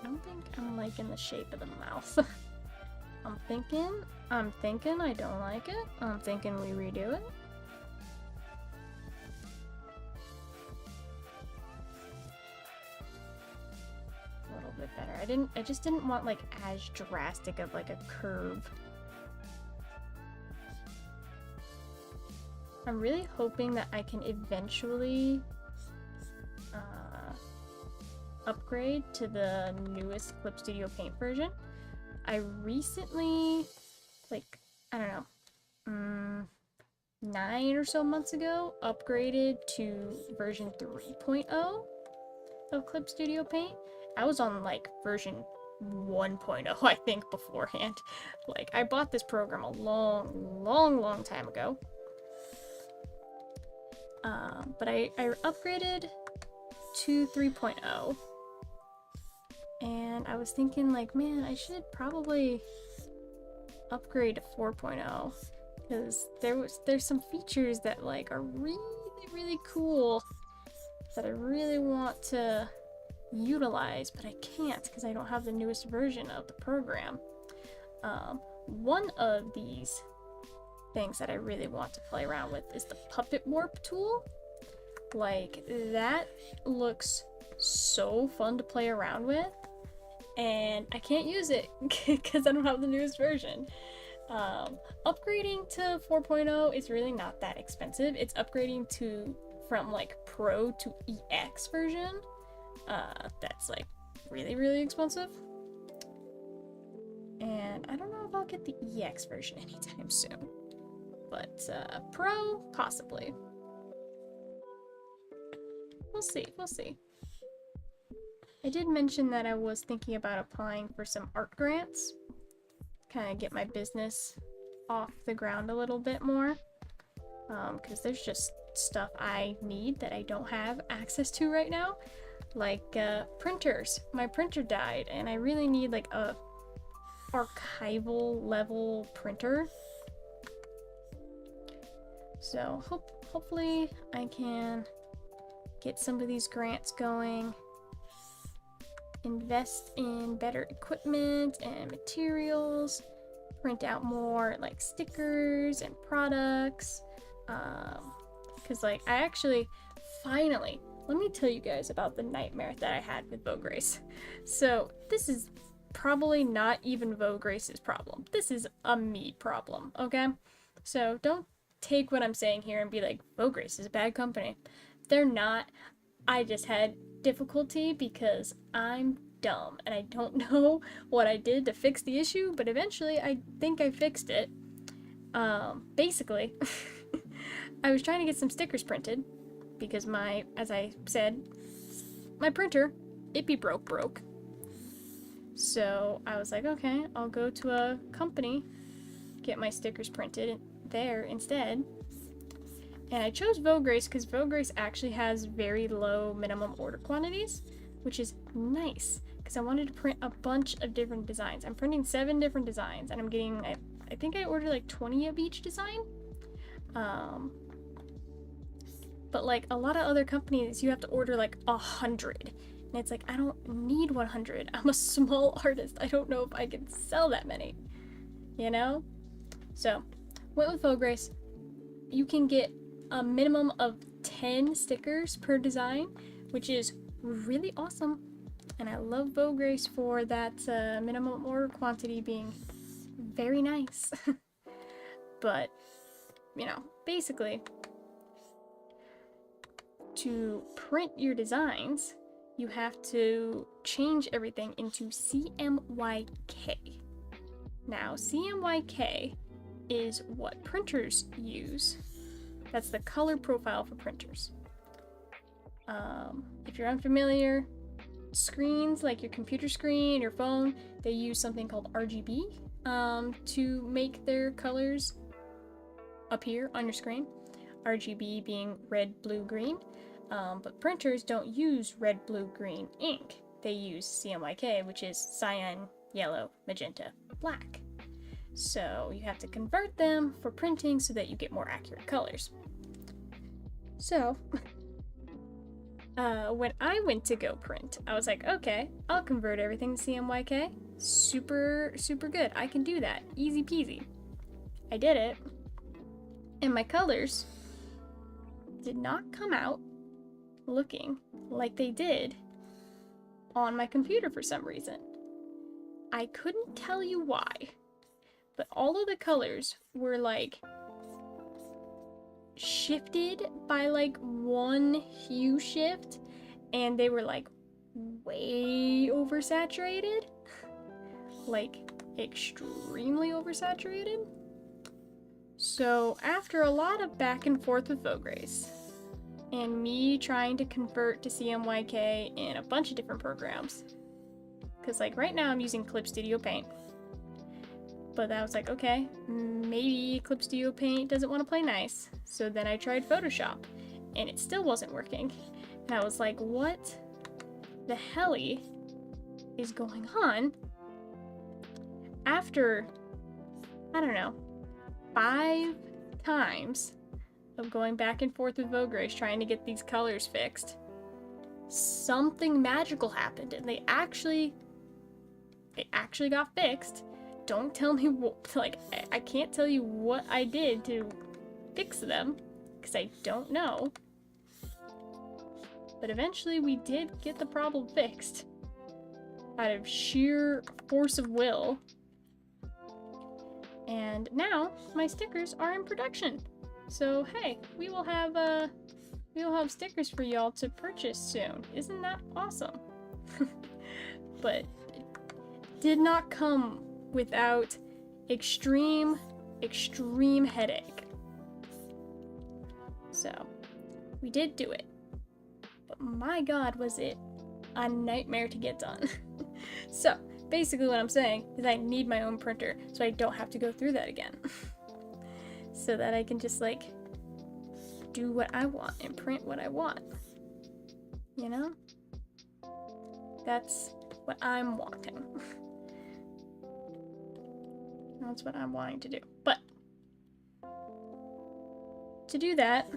I don't think I'm liking the shape of the mouth. I'm thinking I don't like it. I'm thinking we redo it. A little bit better. I just didn't want like as drastic of like a curve. I'm really hoping that I can eventually upgrade to the newest Clip Studio Paint version. I recently, like, I don't know, 9 or so months ago, upgraded to version 3.0 of Clip Studio Paint. I was on like version 1.0, I think, beforehand. Like, I bought this program a long time ago. But I upgraded to 3.0. And I was thinking, like, man, I should probably upgrade to 4.0 because there's some features that like are really cool that I really want to utilize, but I can't because I don't have the newest version of the program. One of these things that I really want to play around with is the puppet warp tool. Like, that looks so fun to play around with, and I can't use it because I don't have the newest version. Upgrading to 4.0 is really not that expensive. It's upgrading from like Pro to EX version. That's like really expensive. And I don't know if I'll get the EX version anytime soon. But Pro, possibly. We'll see. I did mention that I was thinking about applying for some art grants. Kind of get my business off the ground a little bit more. Because there's just stuff I need that I don't have access to right now. Like printers. My printer died and I really need like a archival level printer. So hopefully I can get some of these grants going, invest in better equipment and materials, print out more like stickers and products, because like I actually finally, let me tell you guys about the nightmare that I had with Vogue Race. So this is probably not even Vogue Race's problem. This is a me problem, okay? So don't take what I'm saying here and be like, Vogue Race is a bad company. They're not. I just had difficulty because I'm dumb and I don't know what I did to fix the issue, but eventually I think I fixed it. Basically, I was trying to get some stickers printed because as I said, my printer, it be broke. So I was like, okay, I'll go to a company, get my stickers printed there instead. And I chose Vogue Race because Vogue Race actually has very low minimum order quantities, which is nice because I wanted to print a bunch of different designs. I'm printing 7 different designs and I'm getting, I think I ordered like 20 of each design. But like a lot of other companies, you have to order like 100 And it's like, I don't need 100. I'm a small artist. I don't know if I can sell that many, you know? So, went with Vograce. You can get a minimum of 10 stickers per design, which is really awesome. And I love Vograce for that minimum order quantity being very nice. But, you know, basically, to print your designs, you have to change everything into CMYK. Now, CMYK is what printers use. That's the color profile for printers. If you're unfamiliar, screens like your computer screen, your phone, they use something called RGB to make their colors appear on your screen. RGB being red, blue, green. But printers don't use red, blue, green ink. They use CMYK, which is cyan, yellow, magenta, black. So you have to convert them for printing so that you get more accurate colors. So, when I went to go print, I was like, okay, I'll convert everything to CMYK. Super, super good. I can do that. Easy peasy. I did it. And my colors did not come out looking like they did on my computer for some reason. I couldn't tell you why, but all of the colors were like shifted by like one hue shift, and they were like way oversaturated, like extremely oversaturated. So after a lot of back and forth with Vograce, and me trying to convert to CMYK in a bunch of different programs, because like right now I'm using Clip Studio Paint, but I was like, okay, maybe Clip Studio Paint doesn't want to play nice. So then I tried Photoshop, and it still wasn't working. And I was like, what the helly is going on? After, I don't know, 5 times of going back and forth with Vograce trying to get these colors fixed, something magical happened, and they actually got fixed. Don't tell me what, like, I can't tell you what I did to fix them, because I don't know. But eventually we did get the problem fixed out of sheer force of will. And now my stickers are in production. So hey, we will have stickers for y'all to purchase soon. Isn't that awesome? But it did not come without extreme headache. So we did do it. But my god, was it a nightmare to get done. So basically what I'm saying is I need my own printer so I don't have to go through that again. So that I can just like do what I want and print what I want. You know? That's what I'm wanting. That's what I'm wanting to do. But to do that,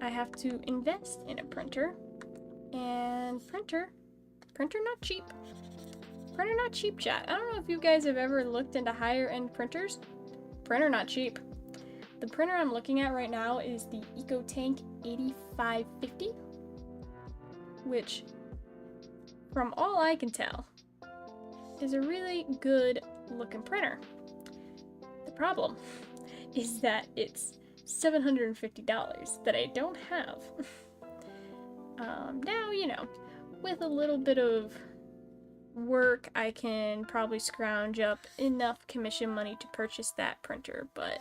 I have to invest in a printer. And printer not cheap. Printer not cheap, chat. I don't know if you guys have ever looked into higher end printers. Printer not cheap. The printer I'm looking at right now is the EcoTank 8550, which, from all I can tell, is a really good looking printer. The problem is that it's $750 that I don't have. Now, you know, with a little bit of work, I can probably scrounge up enough commission money to purchase that printer, but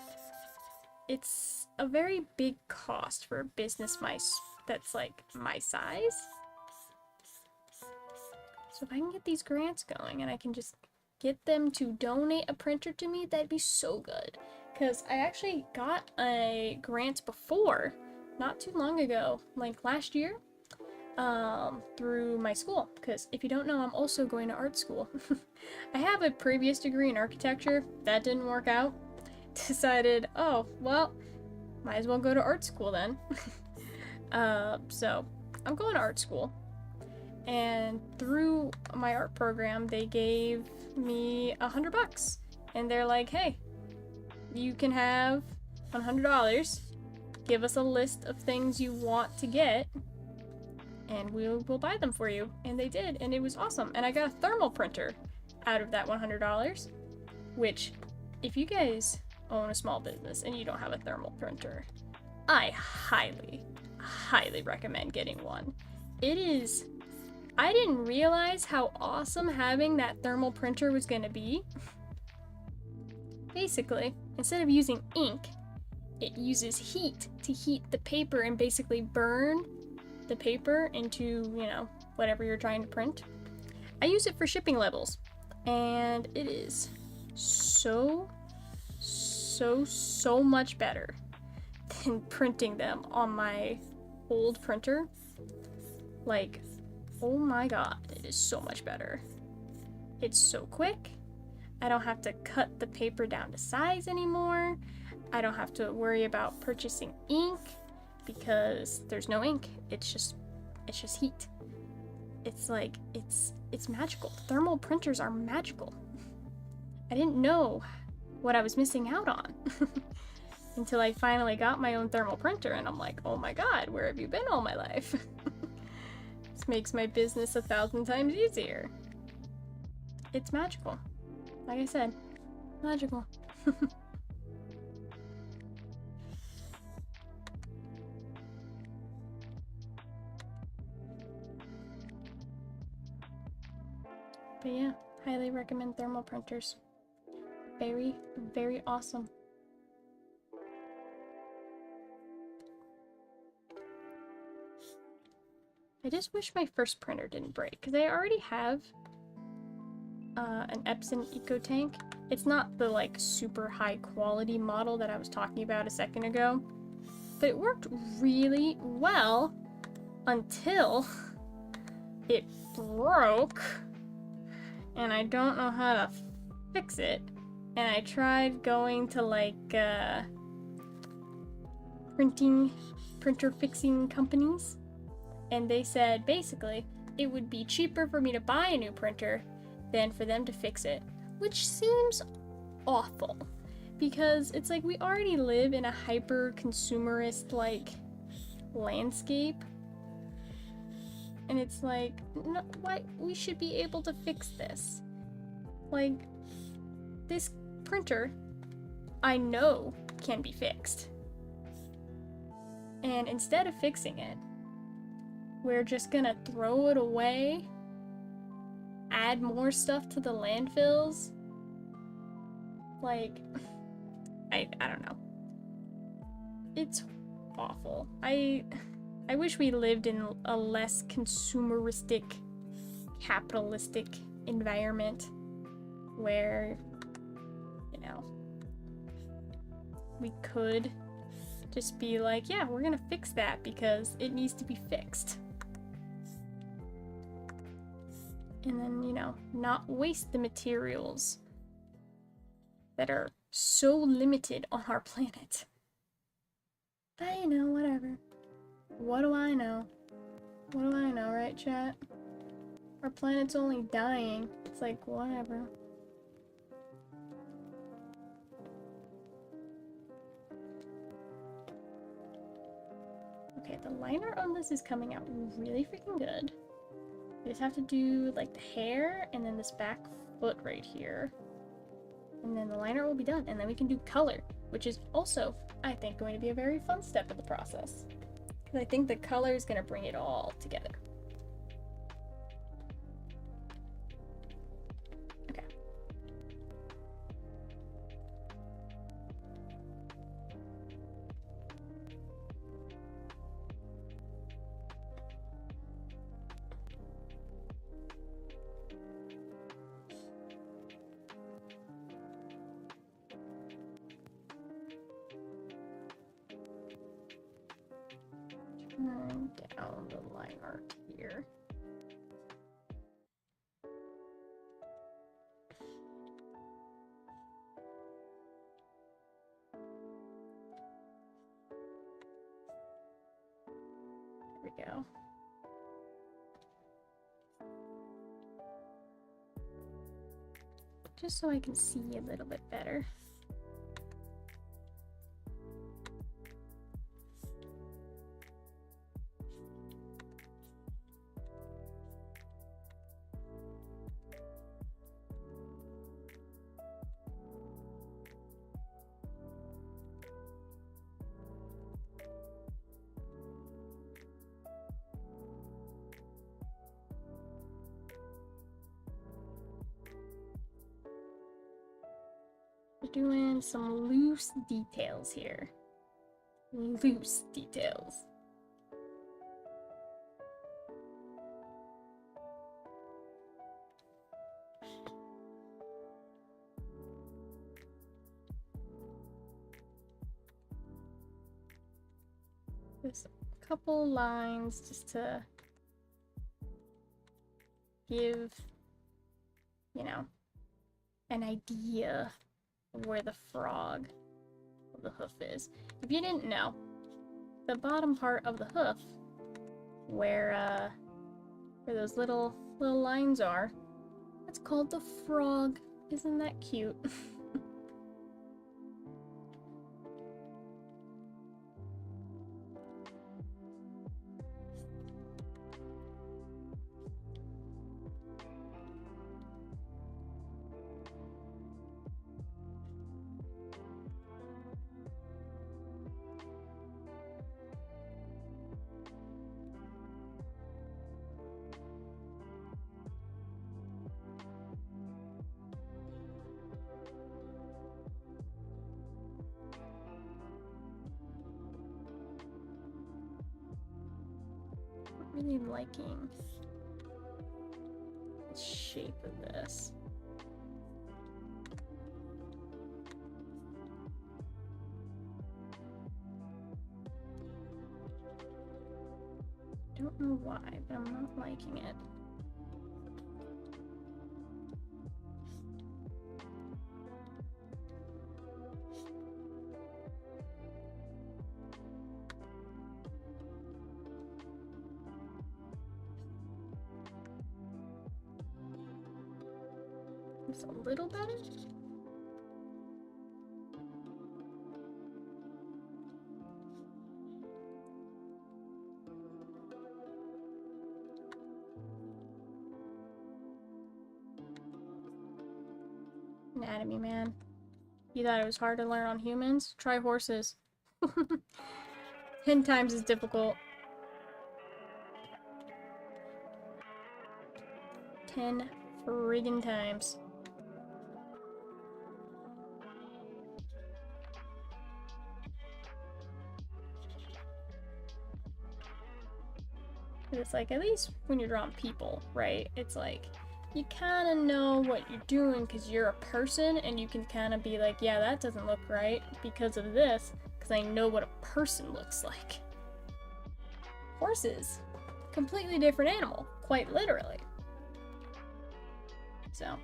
it's a very big cost for a business that's like my size. So if I can get these grants going and I can just get them to donate a printer to me, that'd be so good. Because I actually got a grant before, not too long ago, like last year, through my school. Because if you don't know, I'm also going to art school. I have a previous degree in architecture. That didn't work out. Decided, oh, well, might as well go to art school then. So I'm going to art school. And through my art program, they gave me $100. And they're like, hey, you can have $100. Give us a list of things you want to get, and we'll buy them for you. And they did, and it was awesome. And I got a thermal printer out of that $100, which, if you guys own a small business and you don't have a thermal printer, I highly, highly recommend getting one. It is... I didn't realize how awesome having that thermal printer was gonna be. Basically, instead of using ink, it uses heat to heat the paper and basically burn the paper into, you know, whatever you're trying to print. I use it for shipping labels, and it is so much better than printing them on my old printer. Like, oh my god, it is so much better. It's so quick. I don't have to cut the paper down to size anymore. I don't have to worry about purchasing ink because there's no ink. It's just heat. It's like, it's magical. Thermal printers are magical. I didn't know what I was missing out on until I finally got my own thermal printer, and I'm like, oh my god, where have you been all my life? This makes my business 1,000 times easier. It's magical. Like I said, magical. But yeah, highly recommend thermal printers. Very, very awesome. I just wish my first printer didn't break, because I already have an Epson EcoTank. It's not the like super high quality model that I was talking about a second ago, but it worked really well until it broke, and I don't know how to fix it. And I tried going to like printer fixing companies, and they said basically it would be cheaper for me to buy a new printer than for them to fix it, which seems awful, because it's like we already live in a hyper consumerist like landscape, and it's like, no, why we should be able to fix this. Like, this printer I know can be fixed, and instead of fixing it, we're just gonna throw it away, add more stuff to the landfills. Like, I don't know. It's awful. I wish we lived in a less consumeristic, capitalistic environment where, you know, we could just be like, yeah, we're gonna fix that because it needs to be fixed. And then, you know, not waste the materials that are so limited on our planet. But, you know, whatever. What do I know? What do I know, right, chat? Our planet's only dying. It's like, whatever. Okay, the liner on this is coming out really freaking good. You just have to do like the hair and then this back foot right here. And then the liner will be done, and then we can do color, which is also, I think, going to be a very fun step of the process. Because I think the color is going to bring it all together. Okay. Turn down the line art here. There we go. just so I can see a little bit better. We're doing some loose details here. Loose details. Just a couple lines just to give, you know, an idea of where the frog of the hoof is. If you didn't know, the bottom part of the hoof, where those little lines are, that's called the frog. Isn't that cute? Really liking the shape of this. Don't know why, but I'm not liking it. It's a little better. Anatomy, man. You thought it was hard to learn on humans? Try horses. 10 times as difficult. 10 friggin' times. It's like, at least when you're drawing people, right? It's like, you kind of know what you're doing because you're a person, and you can kind of be like, yeah, that doesn't look right because of this, because I know what a person looks like. Horses, completely different animal, quite literally. So,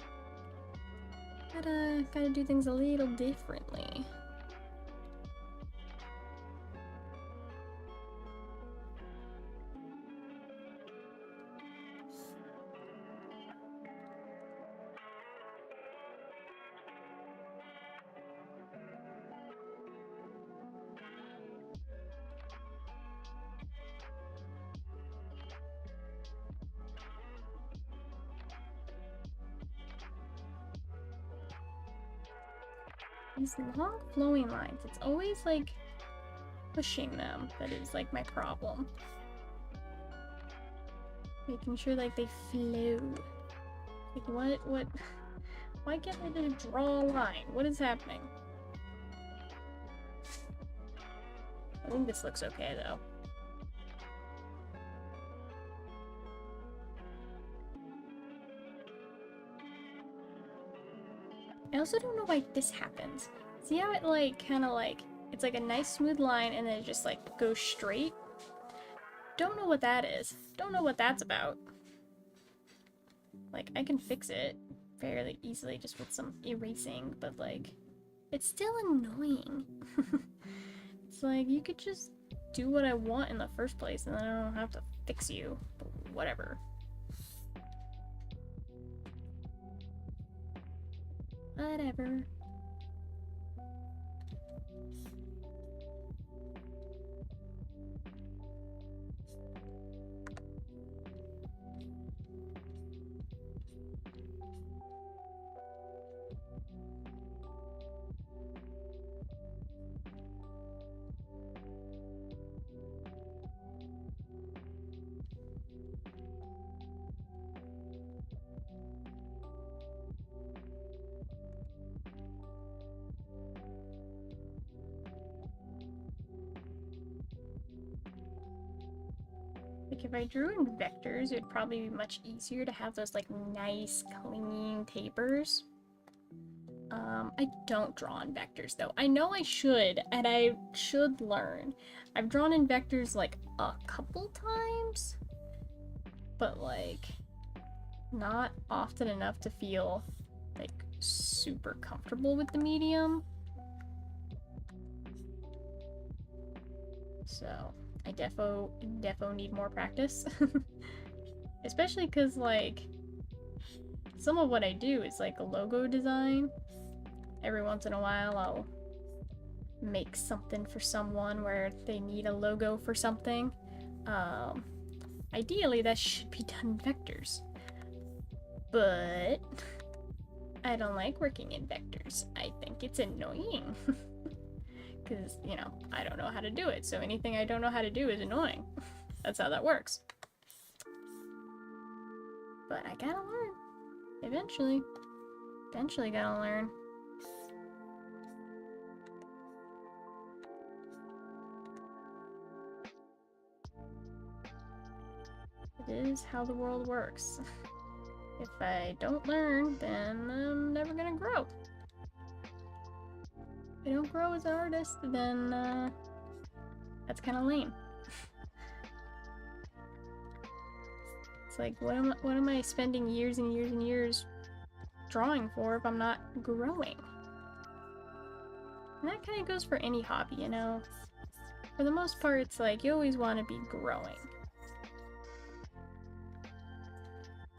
gotta do things a little differently. These long flowing lines, it's always like pushing them that is like my problem. Making sure like they flow. Like what? Why can't I just draw a line? What is happening? I think this looks okay though. I also don't know why this happens. See how it like kind of like, it's like a nice smooth line and then it just like goes straight? Don't know what that is. Don't know what that's about. Like, I can fix it fairly easily just with some erasing, but like, it's still annoying. It's like, you could just do what I want in the first place and then I don't have to fix you, but whatever. Whatever. Like if I drew in vectors, it'd probably be much easier to have those like nice, clean tapers. I don't draw in vectors though. I know I should, and I should learn. I've drawn in vectors like a couple times, but like not often enough to feel like super comfortable with the medium. So I defo need more practice. Especially because like some of what I do is like a logo design. Every once in a while I'll make something for someone where they need a logo for something. Ideally that should be done in vectors. But I don't like working in vectors. I think it's annoying. Because, you know, I don't know how to do it, so anything I don't know how to do is annoying. That's how that works. But I gotta learn. Eventually. Eventually gotta learn. It is how the world works. If I don't learn, then I'm never gonna grow. If I don't grow as an artist, then that's kind of lame. It's like, what am I spending years and years and years drawing for if I'm not growing? And that kind of goes for any hobby, you know? For the most part, it's like, you always want to be growing.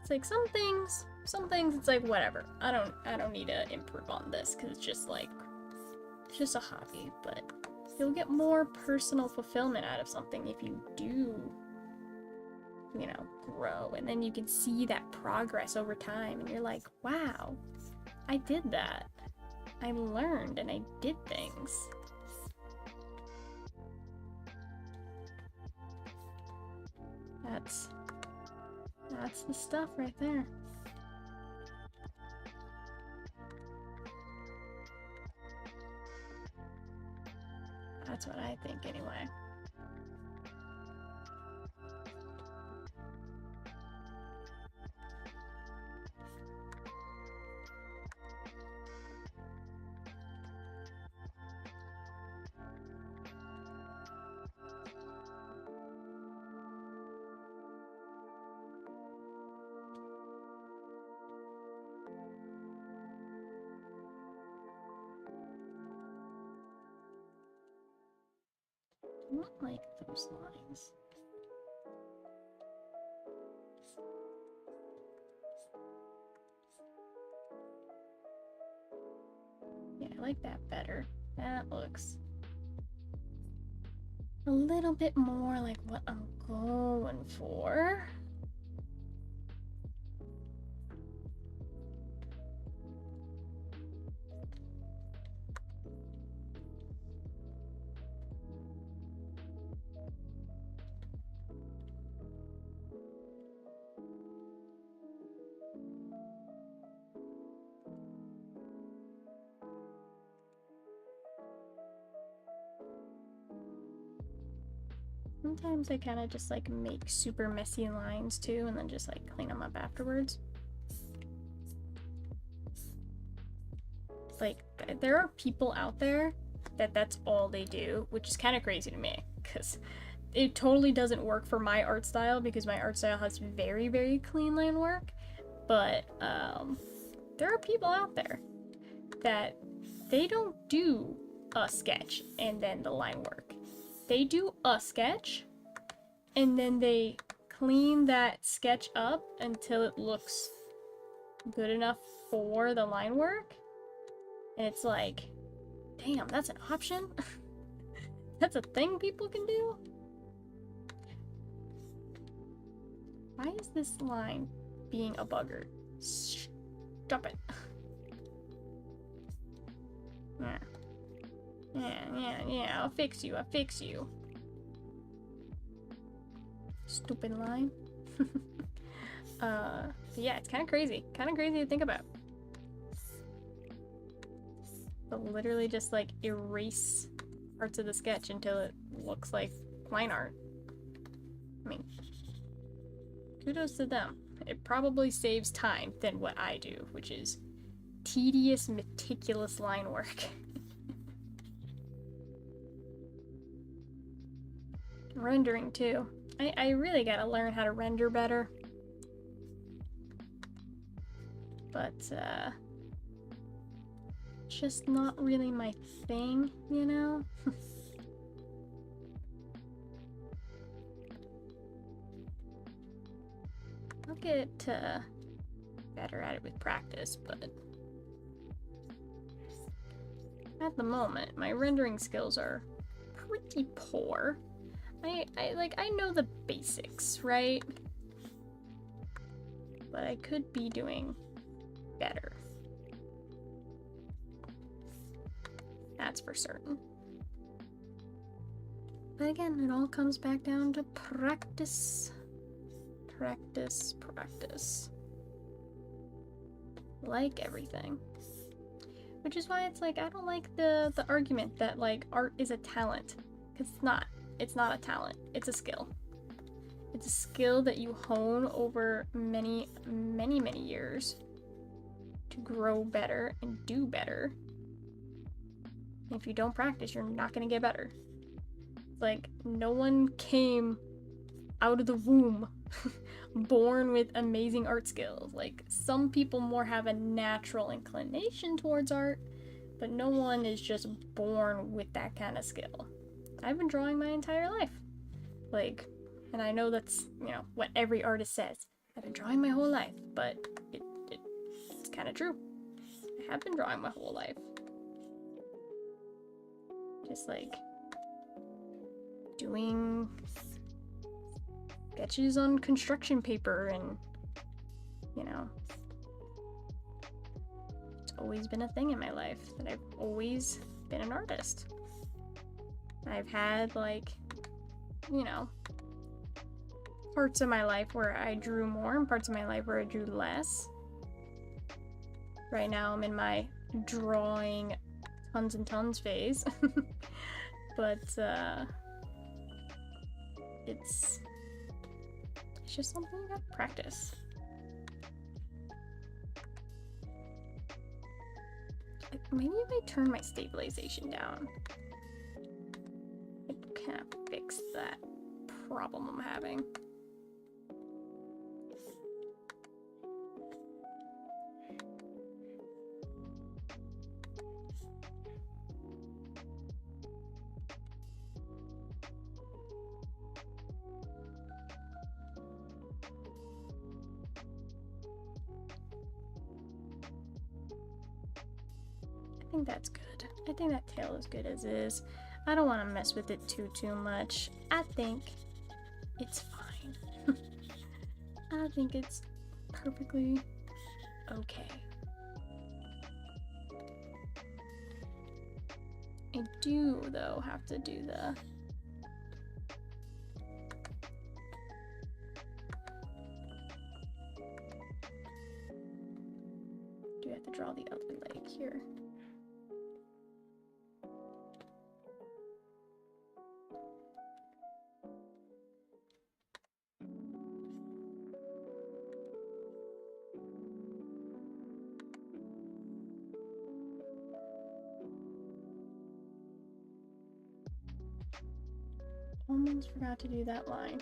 It's like some things it's like whatever. I don't need to improve on this because it's just like it's just a hobby, but you'll get more personal fulfillment out of something if you do, you know, grow, and then you can see that progress over time and you're like, wow, I did that. I learned and I did things. That's the stuff right there. That's what I think anyway. I don't like those lines. Yeah, I like that better. That looks a little bit more like what I'm going for. Sometimes I kind of just like make super messy lines too and then just like clean them up afterwards. Like, there are people out there that's all they do, which is kind of crazy to me because it totally doesn't work for my art style because my art style has very, very clean line work. But there are people out there that they don't do a sketch and then the line work. They do a sketch and then they clean that sketch up until it looks good enough for the line work. And it's like, damn, that's an option? That's a thing people can do? Why is this line being a bugger? Stop it. Yeah, I'll fix you, Stupid line. Yeah, it's kind of crazy to think about. But literally just like erase parts of the sketch until it looks like line art. I mean, kudos to them. It probably saves time than what I do, which is tedious, meticulous line work. Rendering too. I really gotta learn how to render better. But, just not really my thing, you know? I'll get better at it with practice, but at the moment, my rendering skills are pretty poor. I know the basics, right? But I could be doing better. That's for certain. But again, it all comes back down to practice. Practice. Like everything. Which is why it's like, I don't like the argument that like art is a talent. Because it's not. It's not a talent. It's a skill. It's a skill that you hone over many years to grow better and do better. And if you don't practice, you're not going to get better. It's like no one came out of the womb born with amazing art skills. Like some people more have a natural inclination towards art, but no one is just born with that kind of skill. I've been drawing my entire life. Like, and I know that's, you know, what every artist says. I've been drawing my whole life, but it's kind of true. I have been drawing my whole life. Just like doing sketches on construction paper and, you know, it's always been a thing in my life that I've always been an artist. I've had, like, you know, parts of my life where I drew more and parts of my life where I drew less. Right now I'm in my drawing tons and tons phase. But, it's just something you gotta practice. Maybe if I turn my stabilization down, it kind of fix that problem I'm having. I think that's good. I think that tail is good as is. I don't want to mess with it too much. I think it's fine. I think it's perfectly okay. I do, though, have to do the... do have to draw the other leg here. Almost forgot to do that line.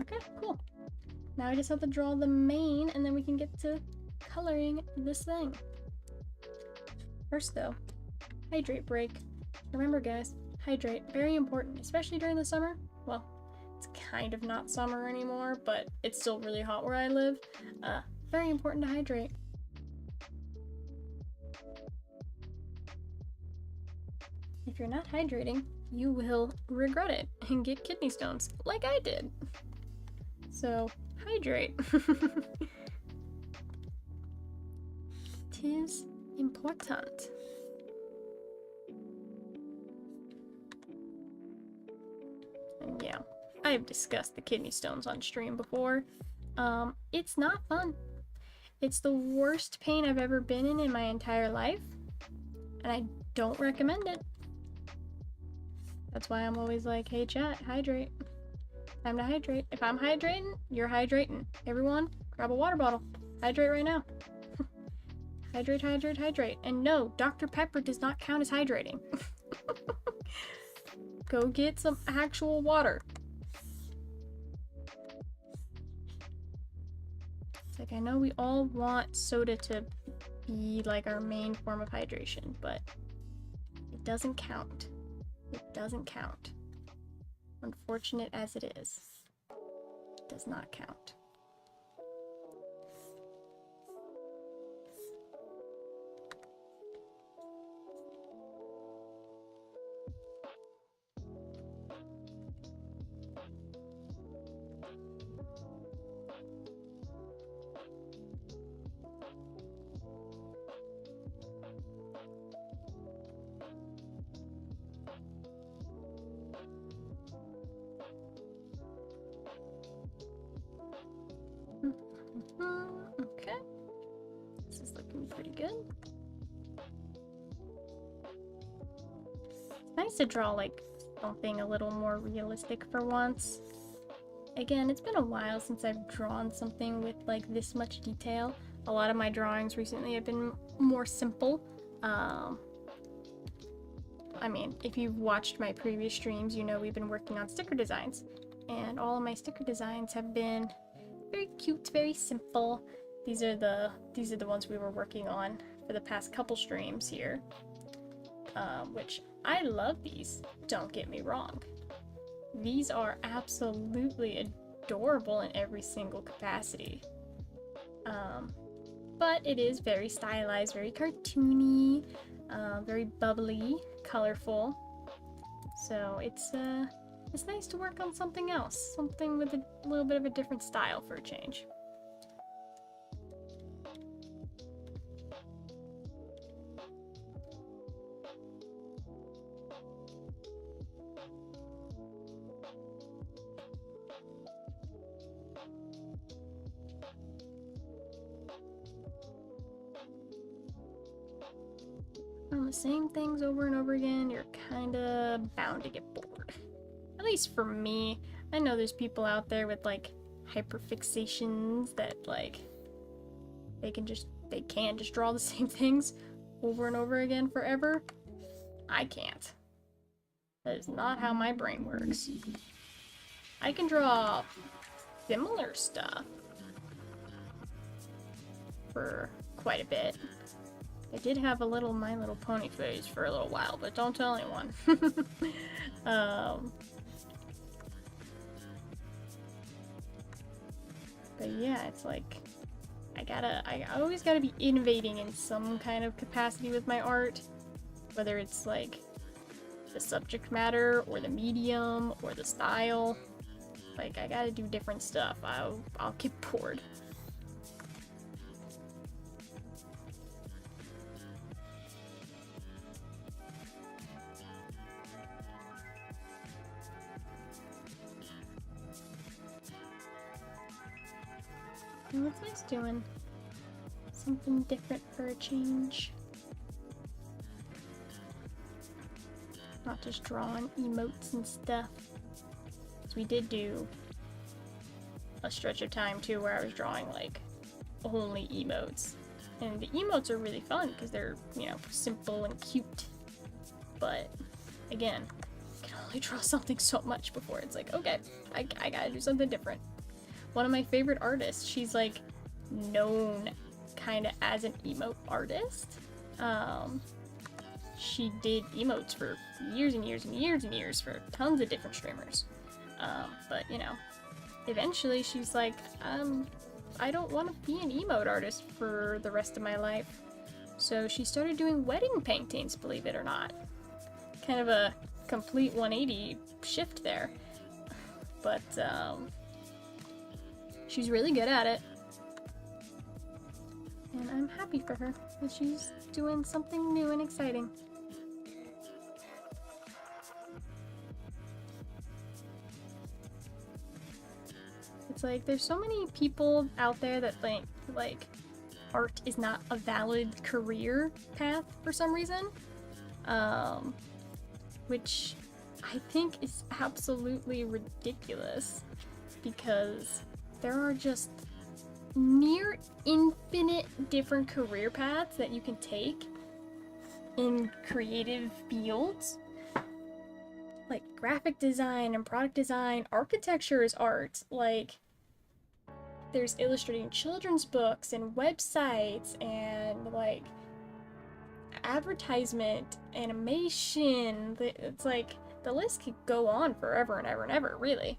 Okay, cool. Now I just have to draw the mane and then we can get to coloring this thing. First though, hydrate break. Remember guys, hydrate, very important, especially during the summer. Well, it's kind of not summer anymore, but it's still really hot where I live. Very important to hydrate. If you're not hydrating, you will regret it and get kidney stones, like I did. So, hydrate. Tis important. And yeah, I've discussed the kidney stones on stream before. It's not fun. It's the worst pain I've ever been in my entire life, and I don't recommend it. That's why I'm always like, hey chat, hydrate. Time to hydrate. If I'm hydrating, you're hydrating. Everyone, grab a water bottle. Hydrate right now. Hydrate, hydrate, hydrate. And no, Dr. Pepper does not count as hydrating. Go get some actual water. It's like, I know we all want soda to be like our main form of hydration, but it doesn't count. It doesn't count. Unfortunate as it is, it does not count. Okay, this is looking pretty good. It's nice to draw like something a little more realistic for once. Again, it's been a while since I've drawn something with like this much detail. A lot of my drawings recently have been more simple. I mean, if you've watched my previous streams, you know we've been working on sticker designs, and all of my sticker designs have been very cute, very simple. These are the ones we were working on for the past couple streams here, which I love these, don't get me wrong. These are absolutely adorable in every single capacity. But it is very stylized, very cartoony, very bubbly, colorful. So it's nice to work on something else, something with a little bit of a different style for a change. On the same things over and over again, you're kinda bound to get bored. At least for me. I know there's people out there with like hyperfixations that like they can't just draw the same things over and over again forever. I can't. That is not how my brain works. I can draw similar stuff for quite a bit. I did have a little My Little Pony phase for a little while, but don't tell anyone. But yeah, it's like I always gotta be innovating in some kind of capacity with my art, whether it's like the subject matter or the medium or the style. Like I gotta do different stuff. I'll get bored. What's nice doing? Something different for a change. Not just drawing emotes and stuff. So we did do a stretch of time too where I was drawing like only emotes. And the emotes are really fun because they're, you know, simple and cute. But again, I can only draw something so much before it's like, okay, I gotta do something different. One of my favorite artists, she's like known kind of as an emote artist. She did emotes for years and years and years and years for tons of different streamers. But you know, eventually she's like, I don't want to be an emote artist for the rest of my life. So she started doing wedding paintings, believe it or not. kind of a complete 180 shift there. But she's really good at it. And I'm happy for her that she's doing something new and exciting. It's like there's so many people out there that think like art is not a valid career path for some reason, which I think is absolutely ridiculous, because there are just near infinite different career paths that you can take in creative fields. Like graphic design and product design, architecture is art, like there's illustrating children's books and websites and like advertisement, animation. It's like the list could go on forever and ever and ever, really.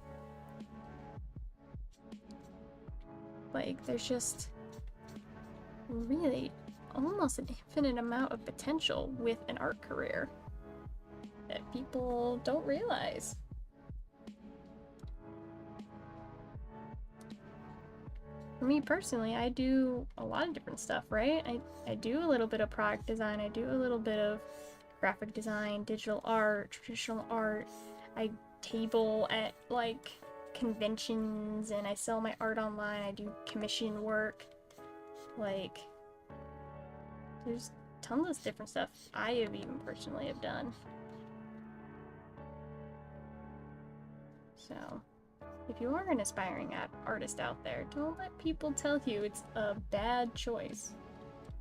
Like there's just really almost an infinite amount of potential with an art career that people don't realize. For me personally, I do a lot of different stuff, right? I do a little bit of product design, I do a little bit of graphic design, digital art, traditional art. I table at like conventions and I sell my art online. I do commission work. Like, there's tons of different stuff I have even personally have done. So, if you are an aspiring artist out there, don't let people tell you it's a bad choice.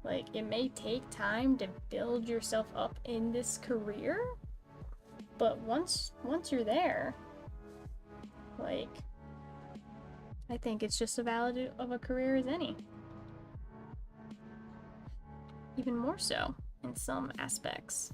Like, it may take time to build yourself up in this career, but once you're there, like, I think it's just as valid of a career as any. Even more so in some aspects.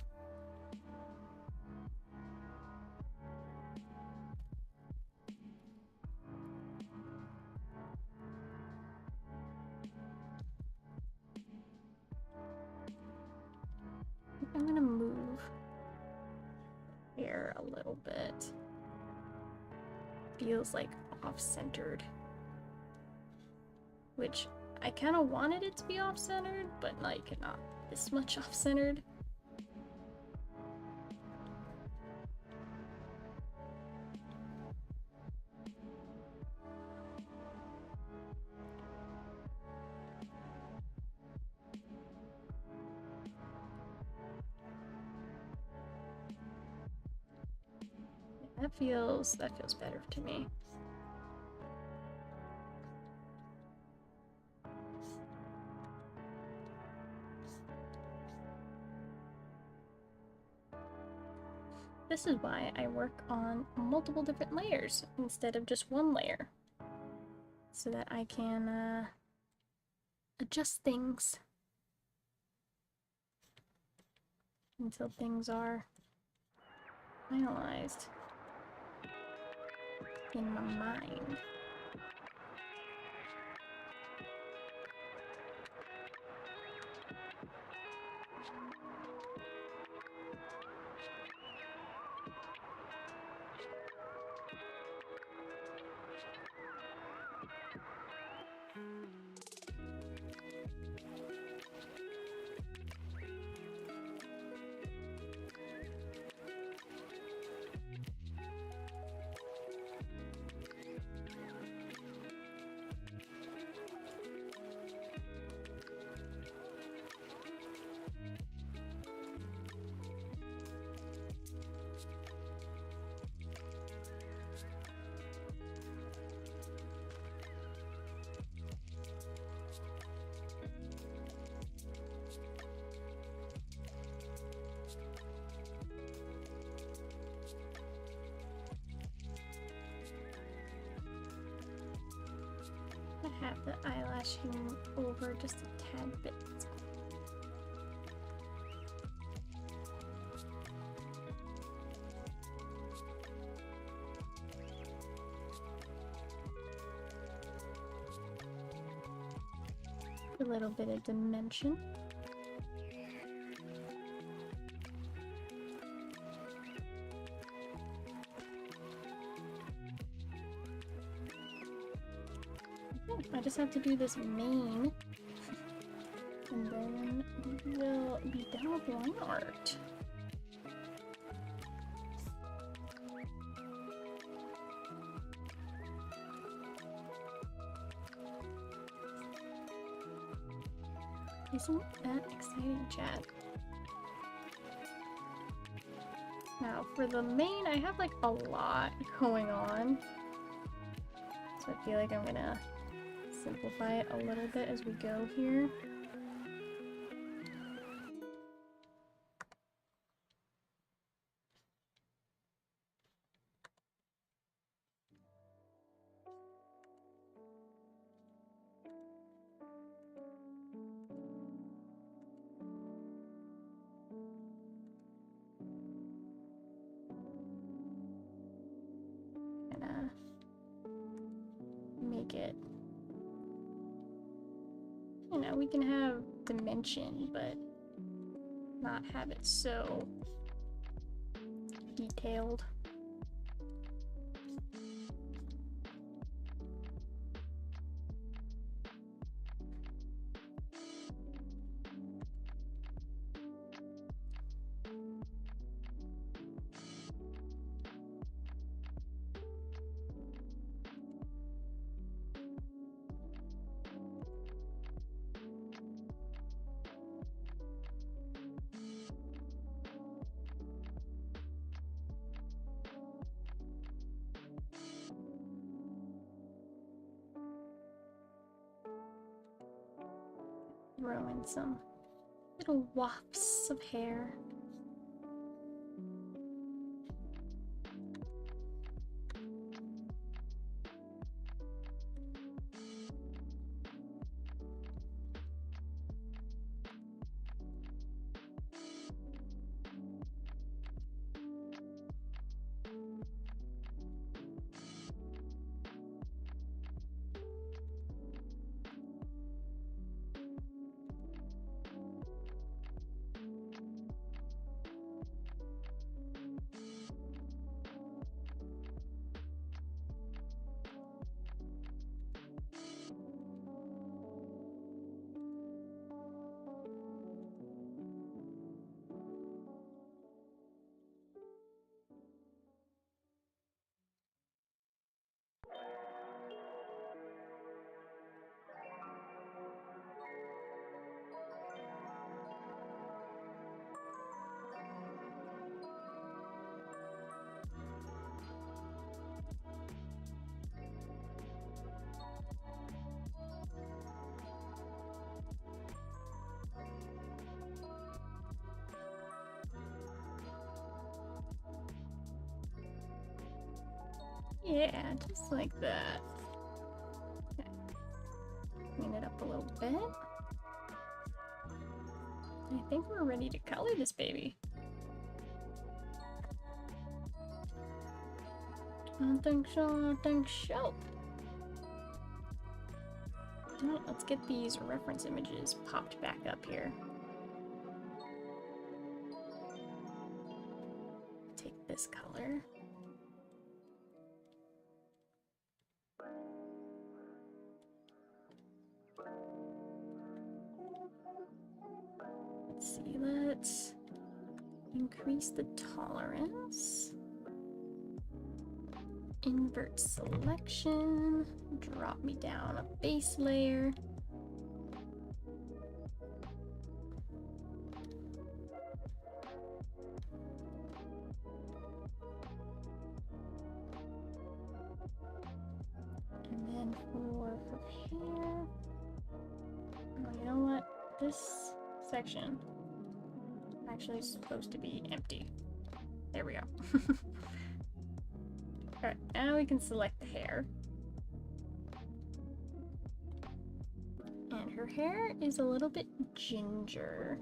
I'm gonna move here a little bit. Feels like off-centered. Which I kind of wanted it to be off-centered, but like not this much off-centered. That feels better to me. This is why I work on multiple different layers instead of just one layer, so that I can adjust things until things are finalized in my mind. I have the eyelashing over just a tad bit. A little bit of dimension. have to do this mane. And then we'll be done with line art. Isn't that exciting, chat? Now, for the mane, I have like a lot going on. So I feel like I'm gonna simplify it a little bit as we go here. Make it, you know, we can have dimension, but not have it so detailed. Throw in some little wafts of hair. Yeah, just like that. Okay. Clean it up a little bit. I think we're ready to color this baby. I think so, I think so. Alright, let's get these reference images popped back up here. Take this color. Let's see, let's increase the tolerance. Invert selection, drop me down a base layer. And then for hair, oh, you know what? This section actually is supposed to be empty. There we go. Alright, now we can select the hair. And her hair is a little bit ginger.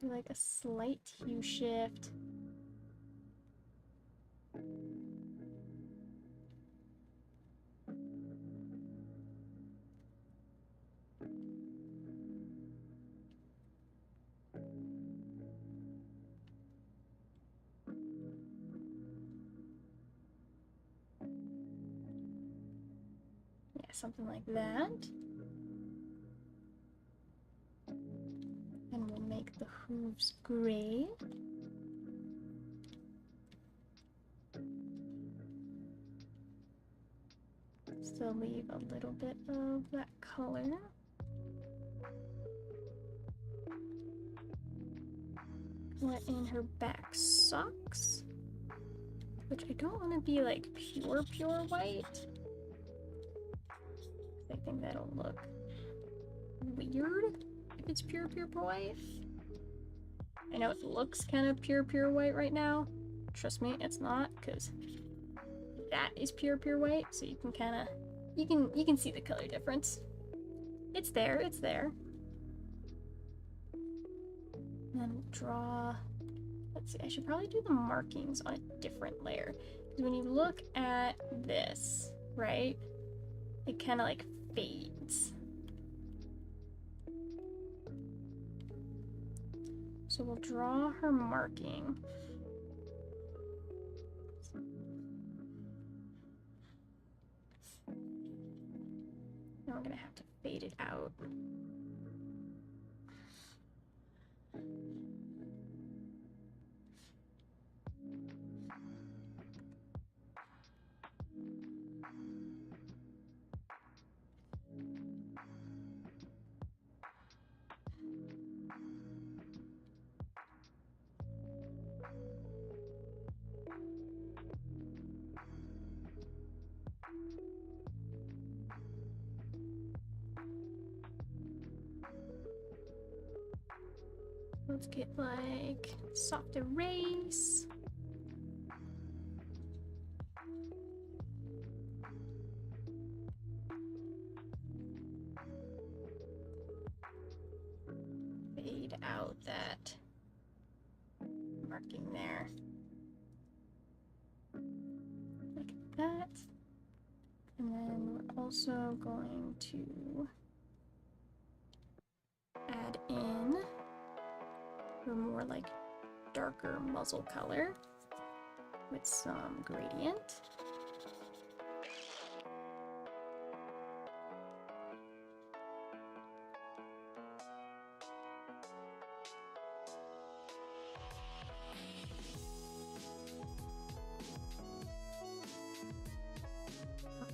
Do like a slight hue shift. something like that. And we'll make the hooves gray. Still leave a little bit of that color. Let in her back socks, which I don't want to be like pure white. I think that'll look weird if it's pure white. I know it looks kind of pure white right now. Trust me, it's not, because that is pure white, so you can kind of you can see the color difference. It's there, it's there. And then draw, let's see, I should probably do the markings on a different layer. Because when you look at this, right, it kind of like fades. So we'll draw her marking. Now we're gonna have to fade it out. Let's get like soft erase. Fade out that marking there. Like that. And then we're also going to add in her more like darker muzzle color with some gradient.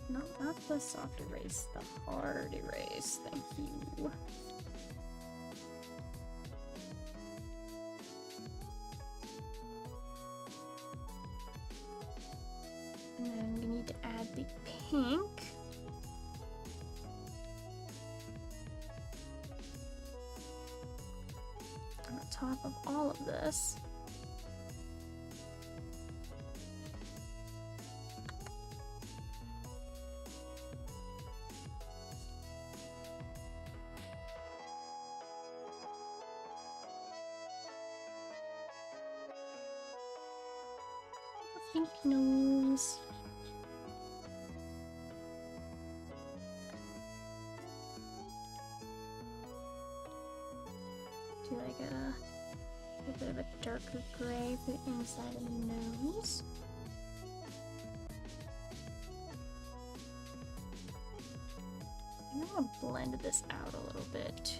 No, not the soft erase, the hard erase. Thank you. And then we need to add the pink. On the top of all of this. Pink nose. Do like a bit of a darker gray for the inside of the nose. I'm gonna blend this out a little bit.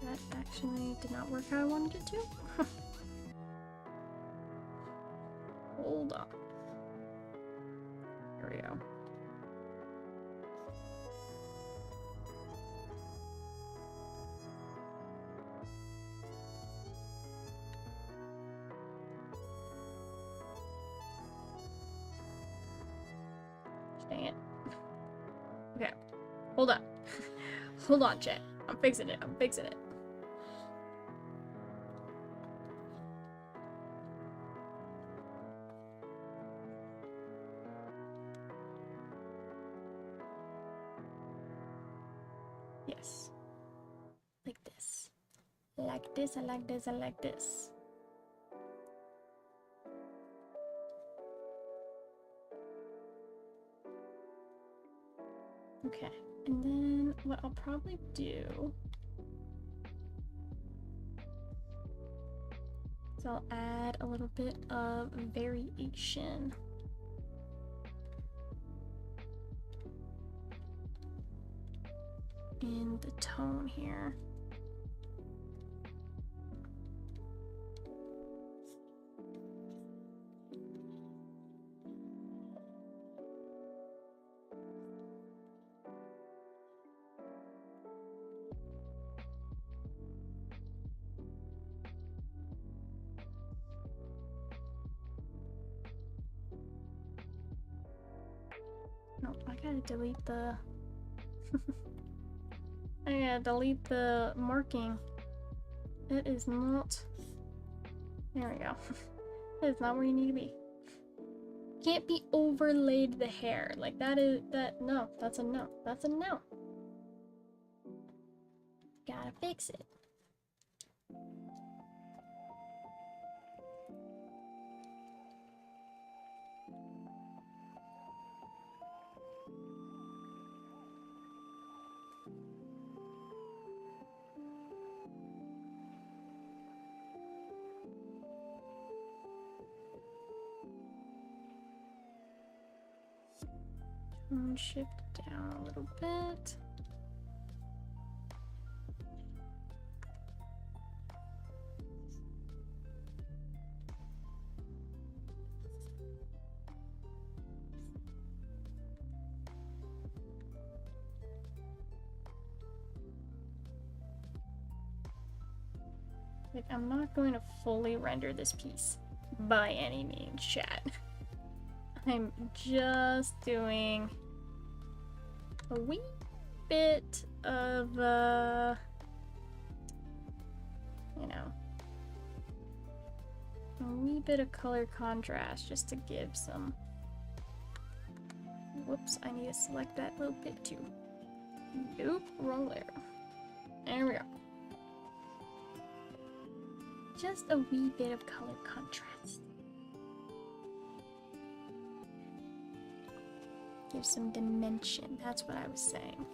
That actually did not work how I wanted it to. Hold on. Here we go. Dang it. Okay. Hold on. Hold on, chat. I'm fixing it. I'm fixing it. Yes. Like this. Like this, I like this, I like this. Okay, and then what I'll probably do is I'll add a little bit of variation. In the tone here. No, I gotta delete the I gotta delete the marking. It is not. There we go. That is not where you need to be. Can't be overlaid the hair. Like that is no. That's a no. That's a no. Gotta fix it. Shift down a little bit. Like, I'm not going to fully render this piece by any means, chat. I'm just doing a wee bit of, you know, a wee bit of color contrast just to give some. Whoops, I need to select that little bit too. Nope, wrong layer. There we go. Just a wee bit of color contrast. Give some dimension, that's what I was saying.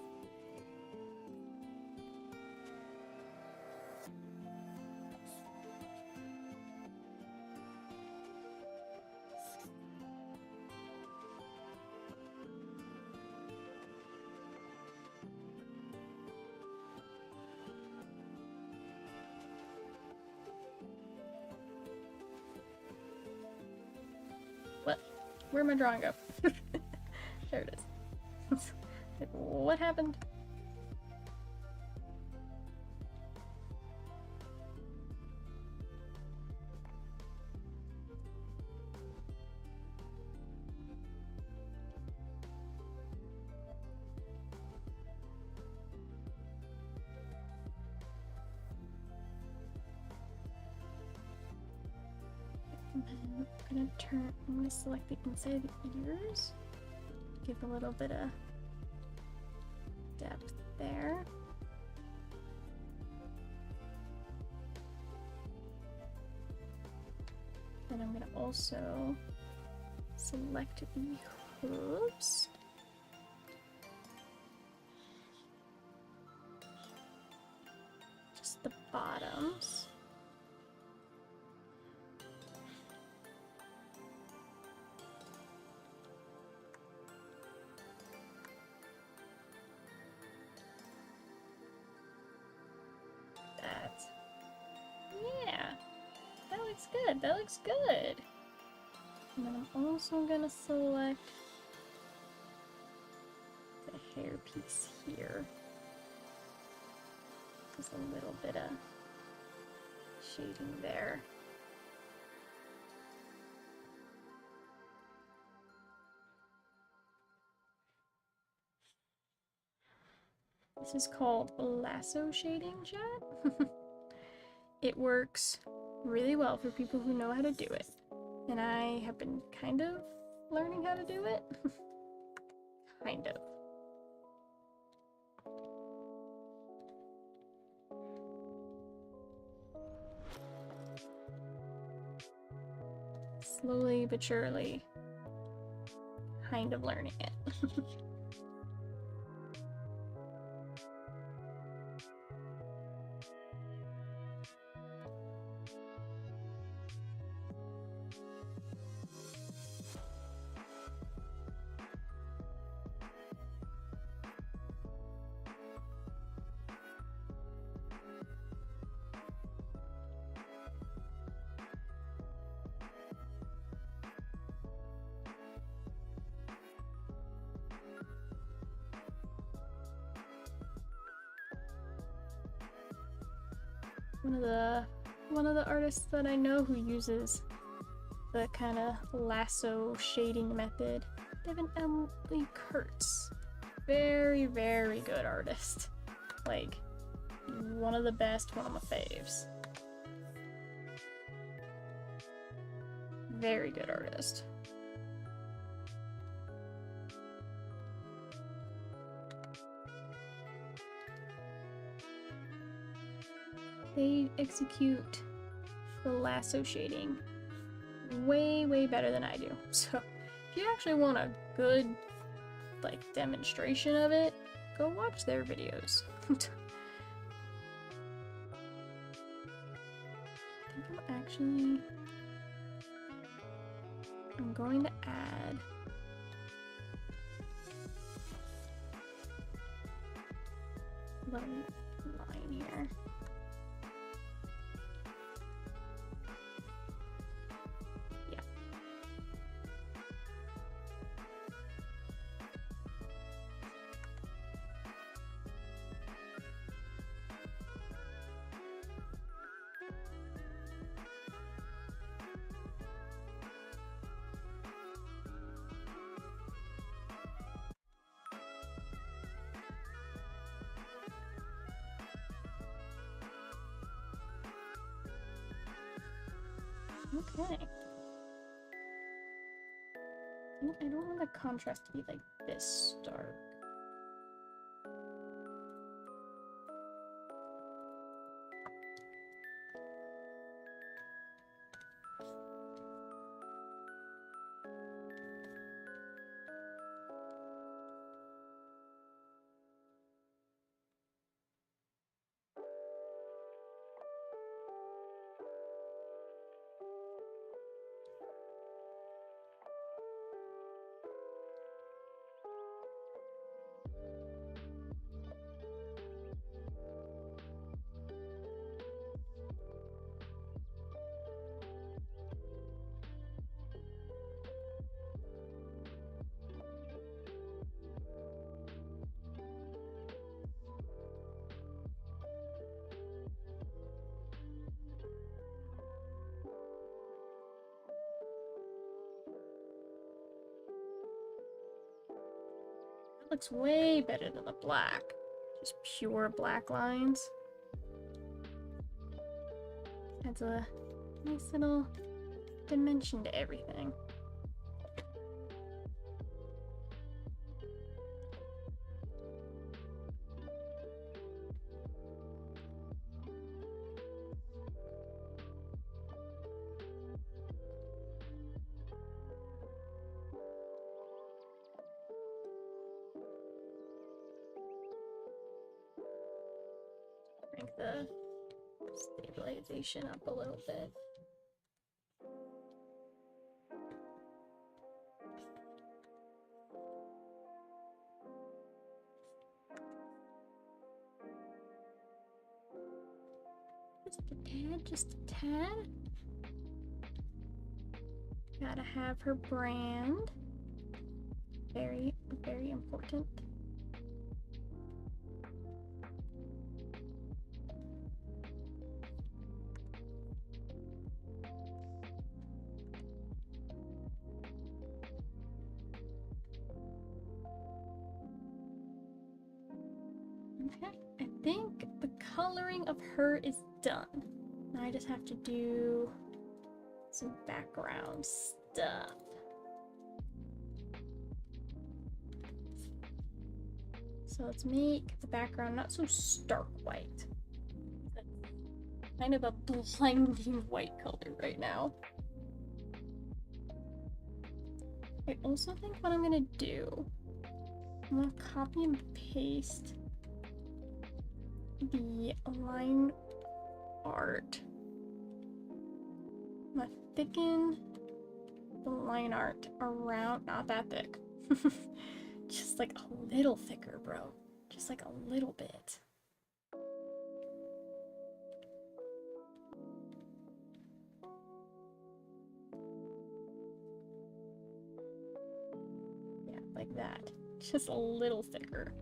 What? Where'd my drawing go? There it is. What happened? I'm gonna select the inside of the ears. Give a little bit of depth there. And I'm gonna also select the hooves. Just the bottoms. Good, that looks good. And then I'm also gonna select the hair piece here. Just a little bit of shading there. This is called lasso shading, chat. It works really well for people who know how to do it. And I have been kind of learning how to do it. Kind of. slowly but surely kind of learning it. One of the artists that I know who uses the kind of lasso shading method, Devin Emily Kurtz. Very, very good artist. Like, one of the best, one of my faves. Very good artist. They execute the lasso shading way, way better than I do. So if you actually want a good, like, demonstration of it, go watch their videos. I think I'm going to add a little line here. Okay. I don't want the contrast to be like this stark. That looks way better than the black. Just pure black lines. Adds a nice little dimension to everything. Crank the stabilization up a little bit. Just a tad. Gotta have her brand. Very, very important. Okay, I think the coloring of her is done. Now I just have to do some background stuff. So let's make the background not so stark white. Kind of a blinding white color right now. I also think what I'm gonna do, I'm gonna copy and paste the line art. I'm gonna thicken the line art around, not that thick. Just like a little thicker, bro. Just like a little bit. Yeah, like that. Just a little thicker.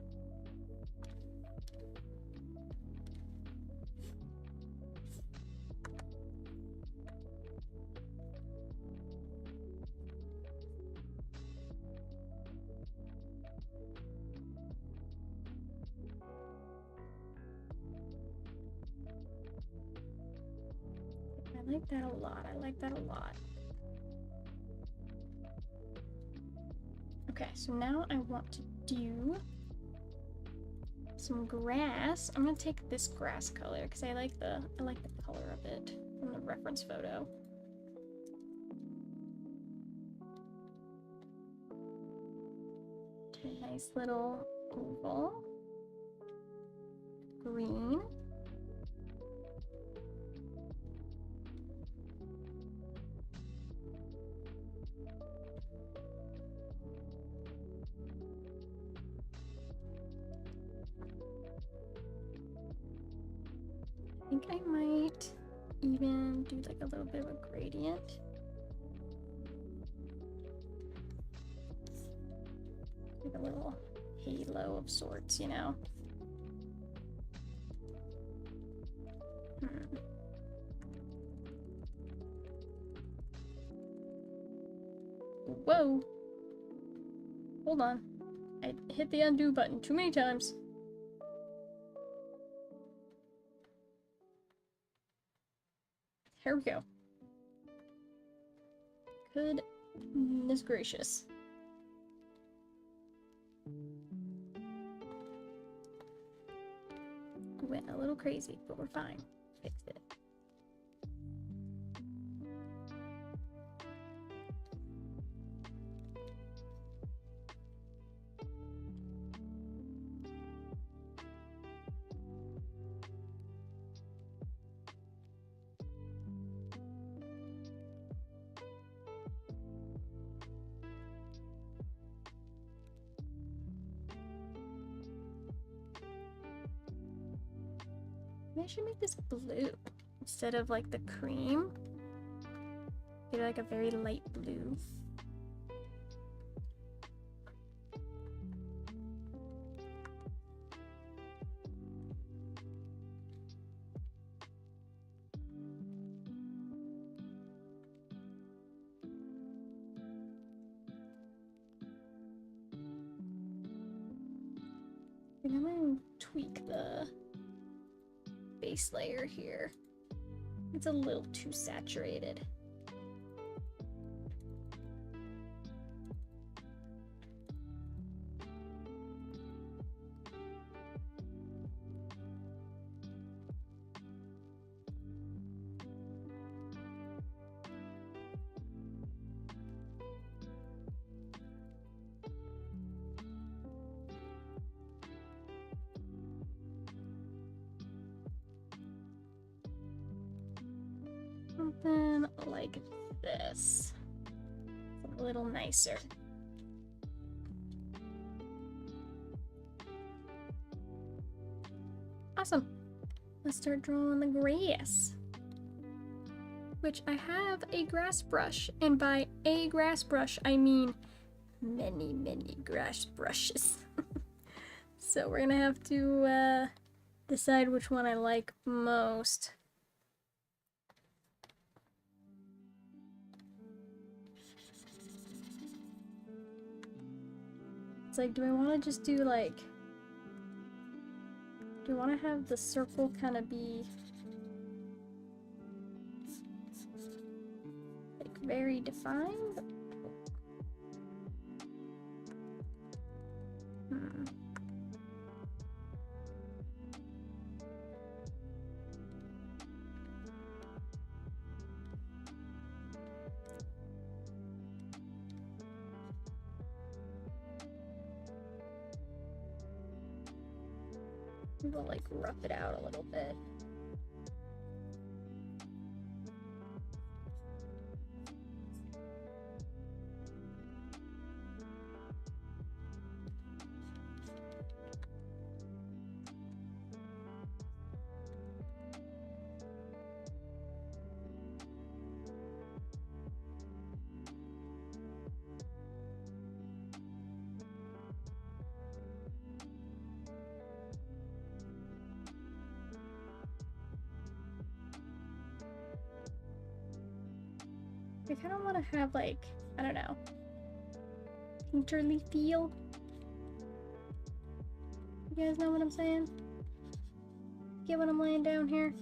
I like that a lot. I like that a lot. Okay, so now I want to do some grass. I'm gonna take this grass color because I like the color of it from the reference photo. Do a nice little oval. Green. I think I might even do like a little bit of a gradient. Like a little halo of sorts, you know? Whoa! Hold on. I hit the undo button too many times. Here we go. Goodness gracious. Went a little crazy, but we're fine. Fixed it. Maybe I should make this blue instead of like the cream. Maybe like a very light blue. I think I'm gonna tweak the base layer here. It's a little too saturated. Something like this. A little nicer. Awesome. Let's start drawing the grass. Which I have a grass brush, and by a grass brush I mean many, many grass brushes. So we're gonna have to decide which one I like most. It's like, do I want to just do like, do I want to have the circle kind of be like very defined? We'll like rough it out a little bit. I kind of want to have like, I don't know, painterly feel. You guys know what I'm saying? Get what I'm laying down here?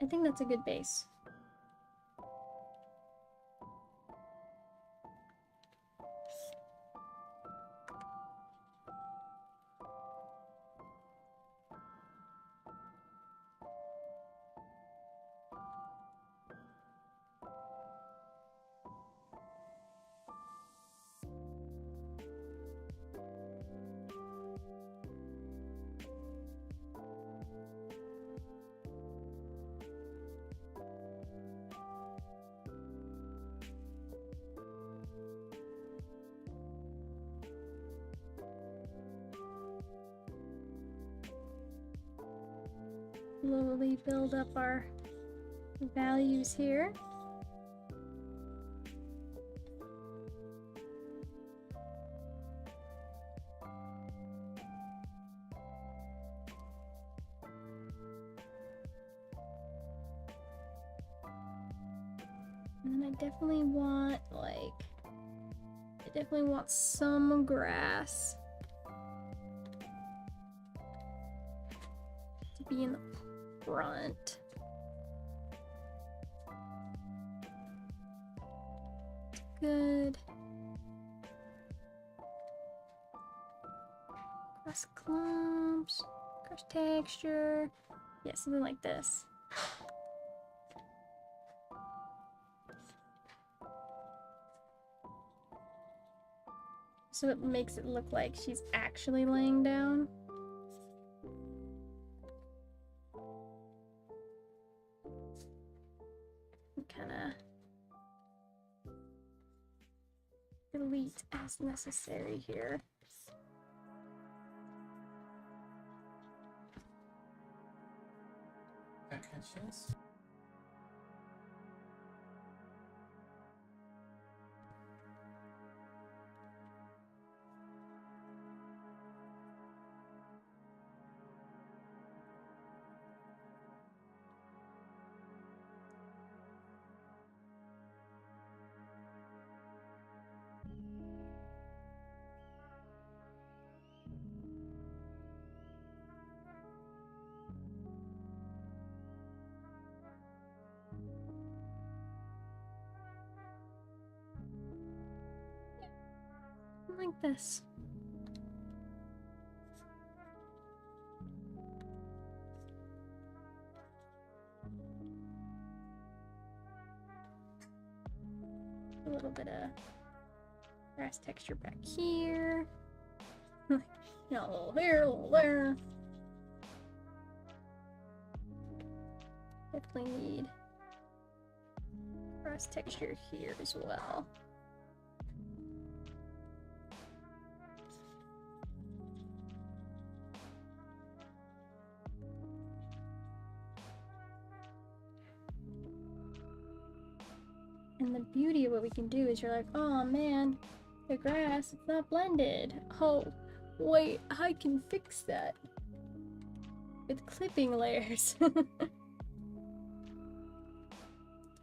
I think that's a good base. Slowly build up our values here. And then I definitely want some grass to be in the front. Good. Grass clumps, grass texture. Yeah, something like this. So it makes it look like she's actually laying down. Kinda delete as necessary here. Packages. Like this. A little bit of grass texture back here. A little here, a little there. Definitely need grass texture here as well. And the beauty of what we can do is you're like, oh man, the grass, it's not blended. Oh, wait, I can fix that with clipping layers.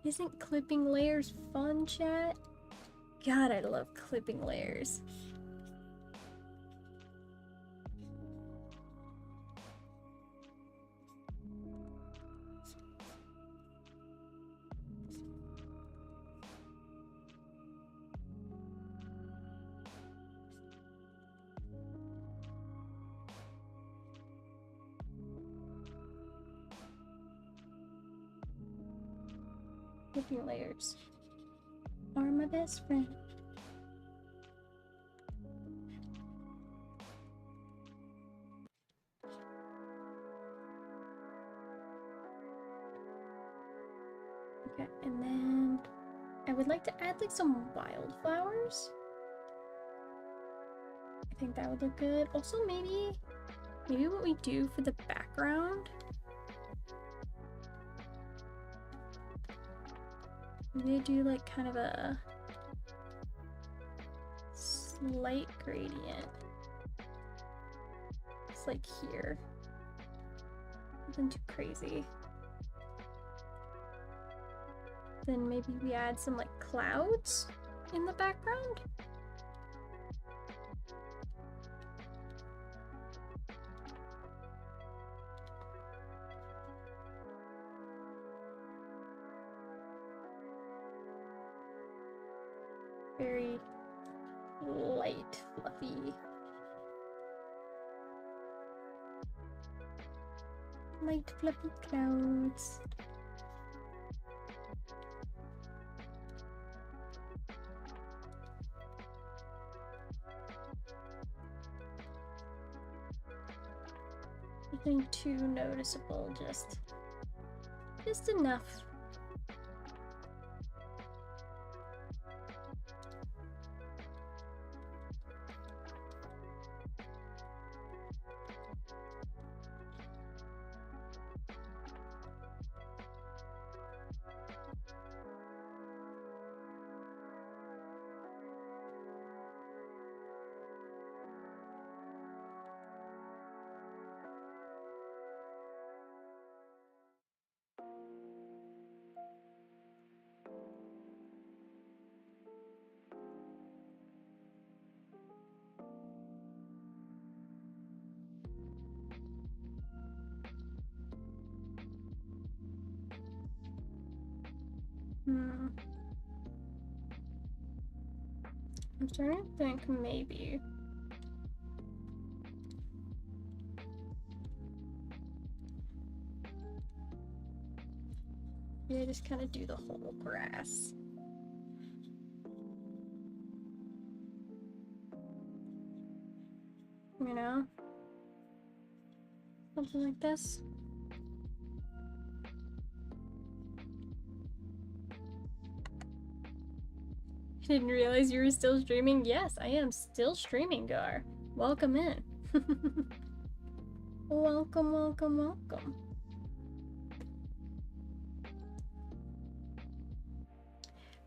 Isn't clipping layers fun, chat? God, I love clipping layers. Flipping layers are my best friend. Okay, and then I would like to add like some wildflowers. I think that would look good. Also, maybe what we do for the background. Maybe do like kind of a slight gradient. It's like here. Nothing too crazy. Then maybe we add some like clouds in the background. Very light, fluffy. Light, fluffy clouds. Nothing too noticeable, just enough. I'm starting to think maybe. Yeah, just kind of do the whole grass. You know? Something like this. Didn't realize you were still streaming. Yes, I am still streaming, Gar. Welcome in. Welcome, welcome, welcome.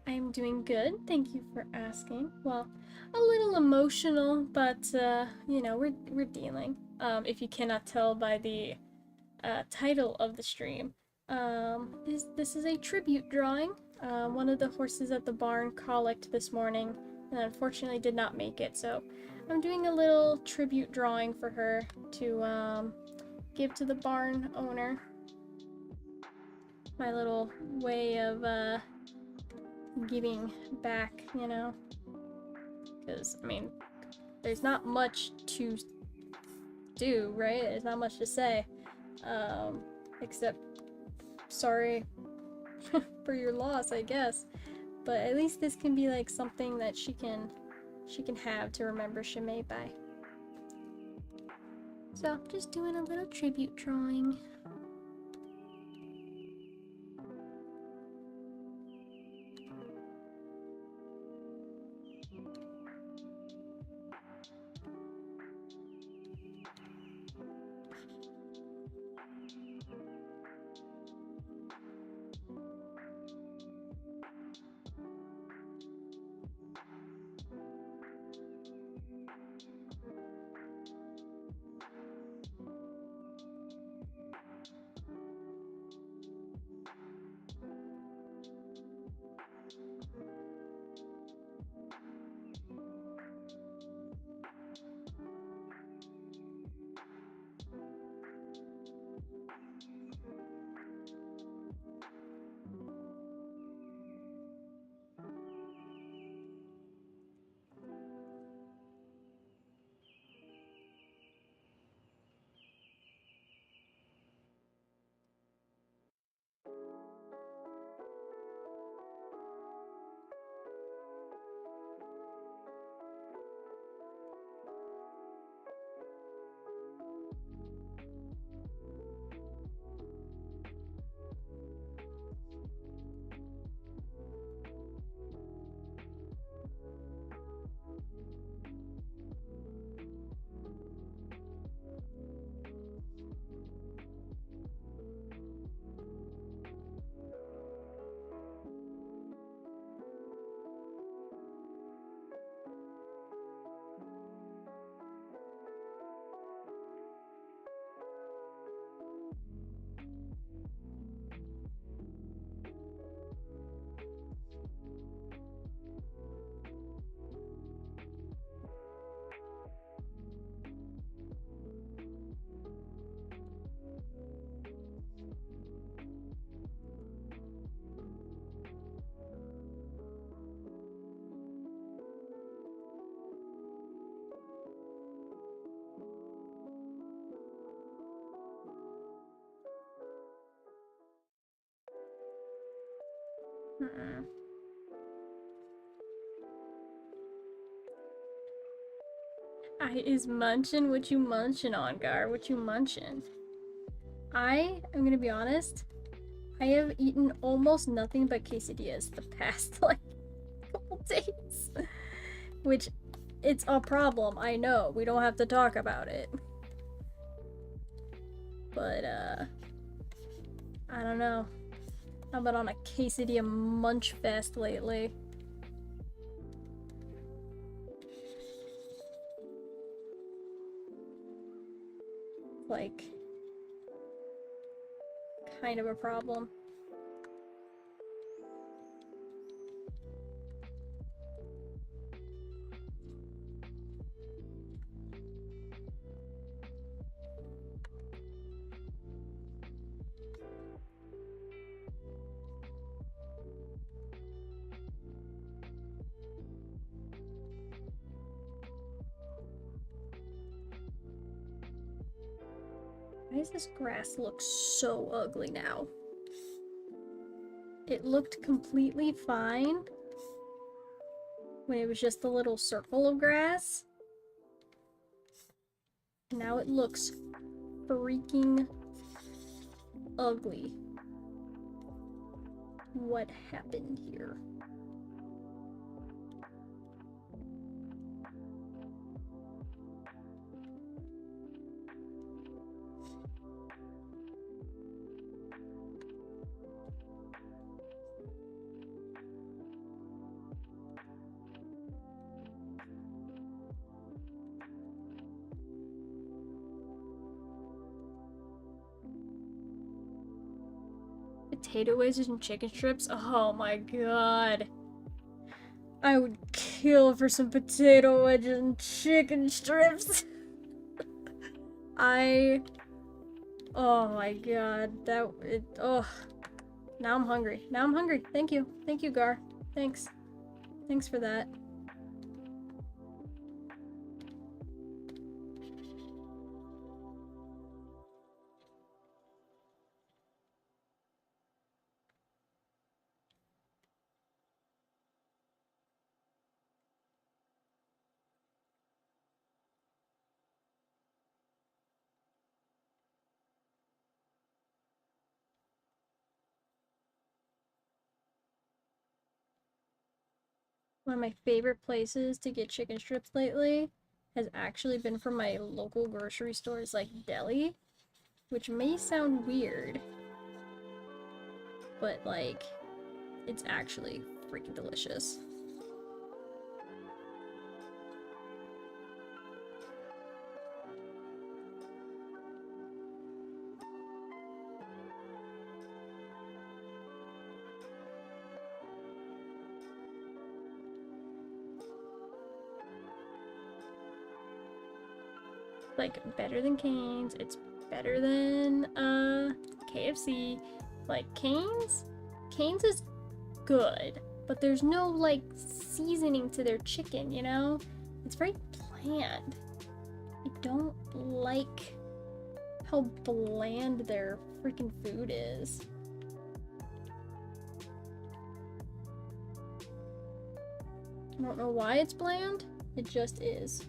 I'm doing good. Thank you for asking. Well, a little emotional, but you know, we're dealing. If you cannot tell by the title of the stream, this is a tribute drawing. One of the horses at the barn colicked this morning and unfortunately did not make it, so I'm doing a little tribute drawing for her to give to the barn owner. My little way of giving back, you know, because I mean there's not much to do, right? There's not much to say, except sorry for your loss, I guess. But at least this can be like something that she can have to remember Chimay by. So just doing a little tribute drawing. Mm-mm. I is munching. What you munching on, Gar? What you munching? I am gonna be honest. I have eaten almost nothing but quesadillas the past like couple days, which it's a problem. I know. We don't have to talk about it, but I don't know. I've been on a quesadilla munch fest lately. Like, kind of a problem. Why does this grass look so ugly now? It looked completely fine when it was just a little circle of grass. Now it looks freaking ugly. What happened here? Potato wedges and chicken strips? Oh my god. I would kill for some potato wedges and chicken strips. Oh my god. Oh. Now I'm hungry. Now I'm hungry. Thank you. Thank you, Gar. Thanks. Thanks for that. One of my favorite places to get chicken strips lately has actually been from my local grocery stores like deli, which may sound weird, but like, it's actually freaking delicious. Like, better than Cane's, it's better than KFC. Like, Cane's is good, but there's no like seasoning to their chicken, you know? It's very bland. I don't like how bland their freaking food is. I don't know why it's bland, it just is.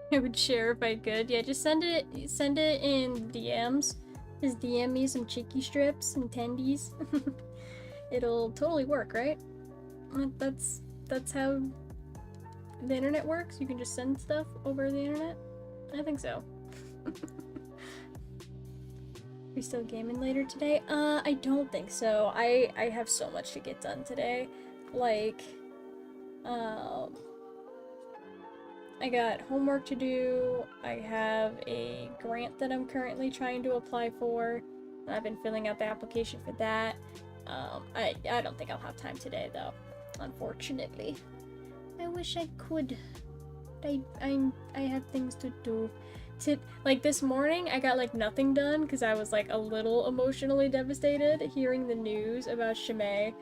I would share if I could. Yeah, just send it in DMs. Just DM me some cheeky strips and tendies. It'll totally work, right? That's how the internet works. You can just send stuff over the internet. I think so. We still gaming later today? I don't think so. I have so much to get done today. Like, I got homework to do. I have a grant that I'm currently trying to apply for. I've been filling out the application for that. I don't think I'll have time today though, unfortunately. I wish I could. I have things to do. Like this morning, I got like nothing done because I was like a little emotionally devastated hearing the news about Chimay.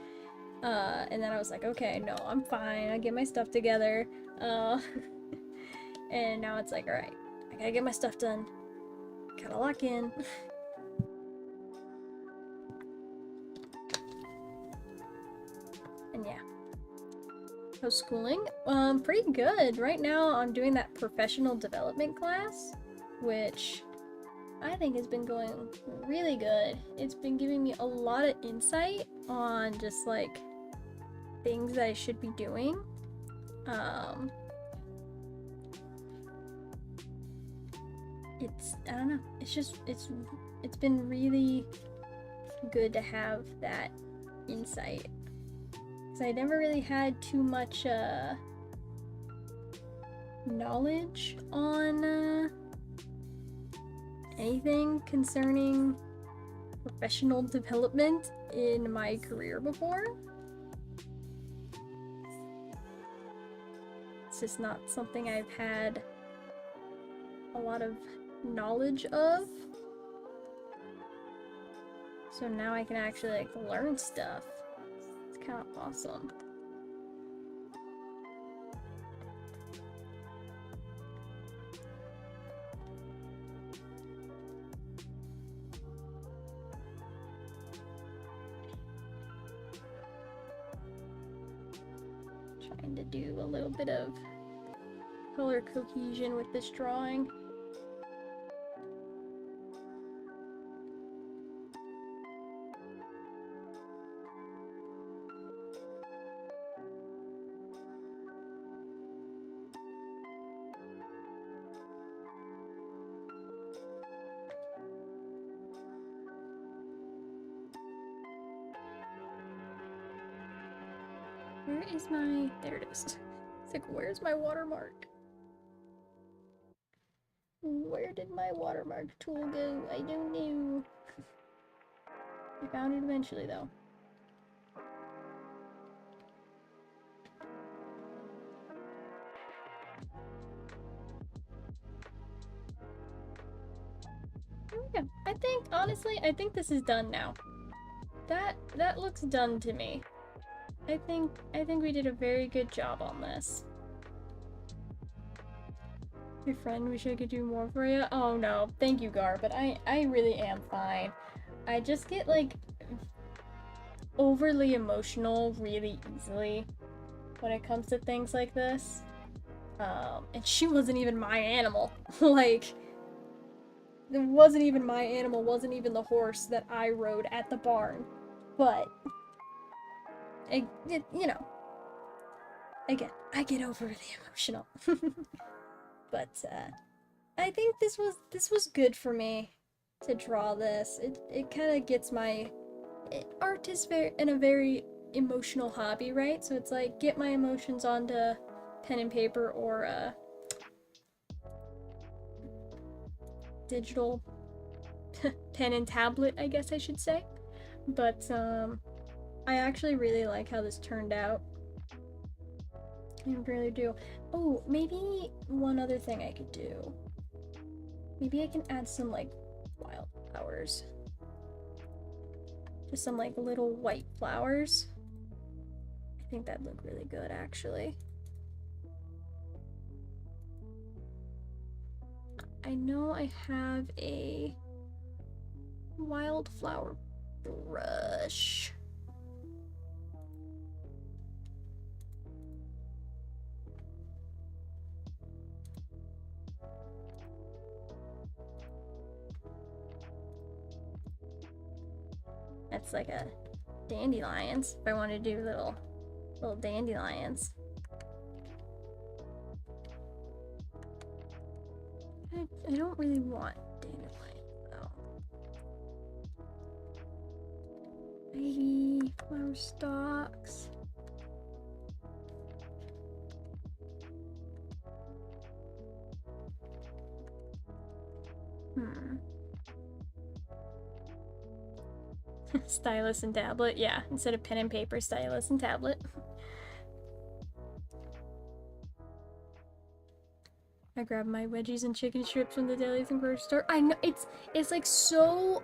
And then I was like, okay, no, I'm fine. I get my stuff together. Uh, and now it's like, all right, I gotta get my stuff done. Gotta lock in. And yeah. How's schooling? Pretty good. Right now, I'm doing that professional development class, which I think has been going really good. It's been giving me a lot of insight on just like things that I should be doing. I don't know. It's been really good to have that insight. Because I never really had too much knowledge on anything concerning professional development in my career before. It's just not something I've had a lot of knowledge of. So now I can actually like learn stuff. It's kind of awesome. Trying to do a little bit of color cohesion with this drawing. Where is my... There it is. It's like, where's my watermark? Where did my watermark tool go? I don't know. I found it eventually, though. There we go. I think, honestly, I think this is done now. That looks done to me. I think we did a very good job on this. Your friend, wish I could do more for you. Oh no, thank you, Gar, but I really am fine. I just get like overly emotional really easily when it comes to things like this. And she wasn't even my animal. Like, it wasn't even my animal, wasn't even the horse that I rode at the barn. But, you know, again, I get overly emotional. But, I think this was good for me to draw this. It kind of gets my... art is in a very emotional hobby, right? So it's like, get my emotions onto pen and paper or, digital pen and tablet, I guess I should say. But, I actually really like how this turned out. I really do. Oh, maybe one other thing I could do. Maybe I can add some, like, wildflowers. Just some, like, little white flowers. I think that'd look really good, actually. I know I have a wildflower brush. That's like a dandelions, if I want to do little dandelions. I don't really want dandelions though. Maybe flower stalks. Stylus and tablet, yeah. Instead of pen and paper, stylus and tablet. I grabbed my wedgies and chicken strips from the deli and grocery store. I know it's like so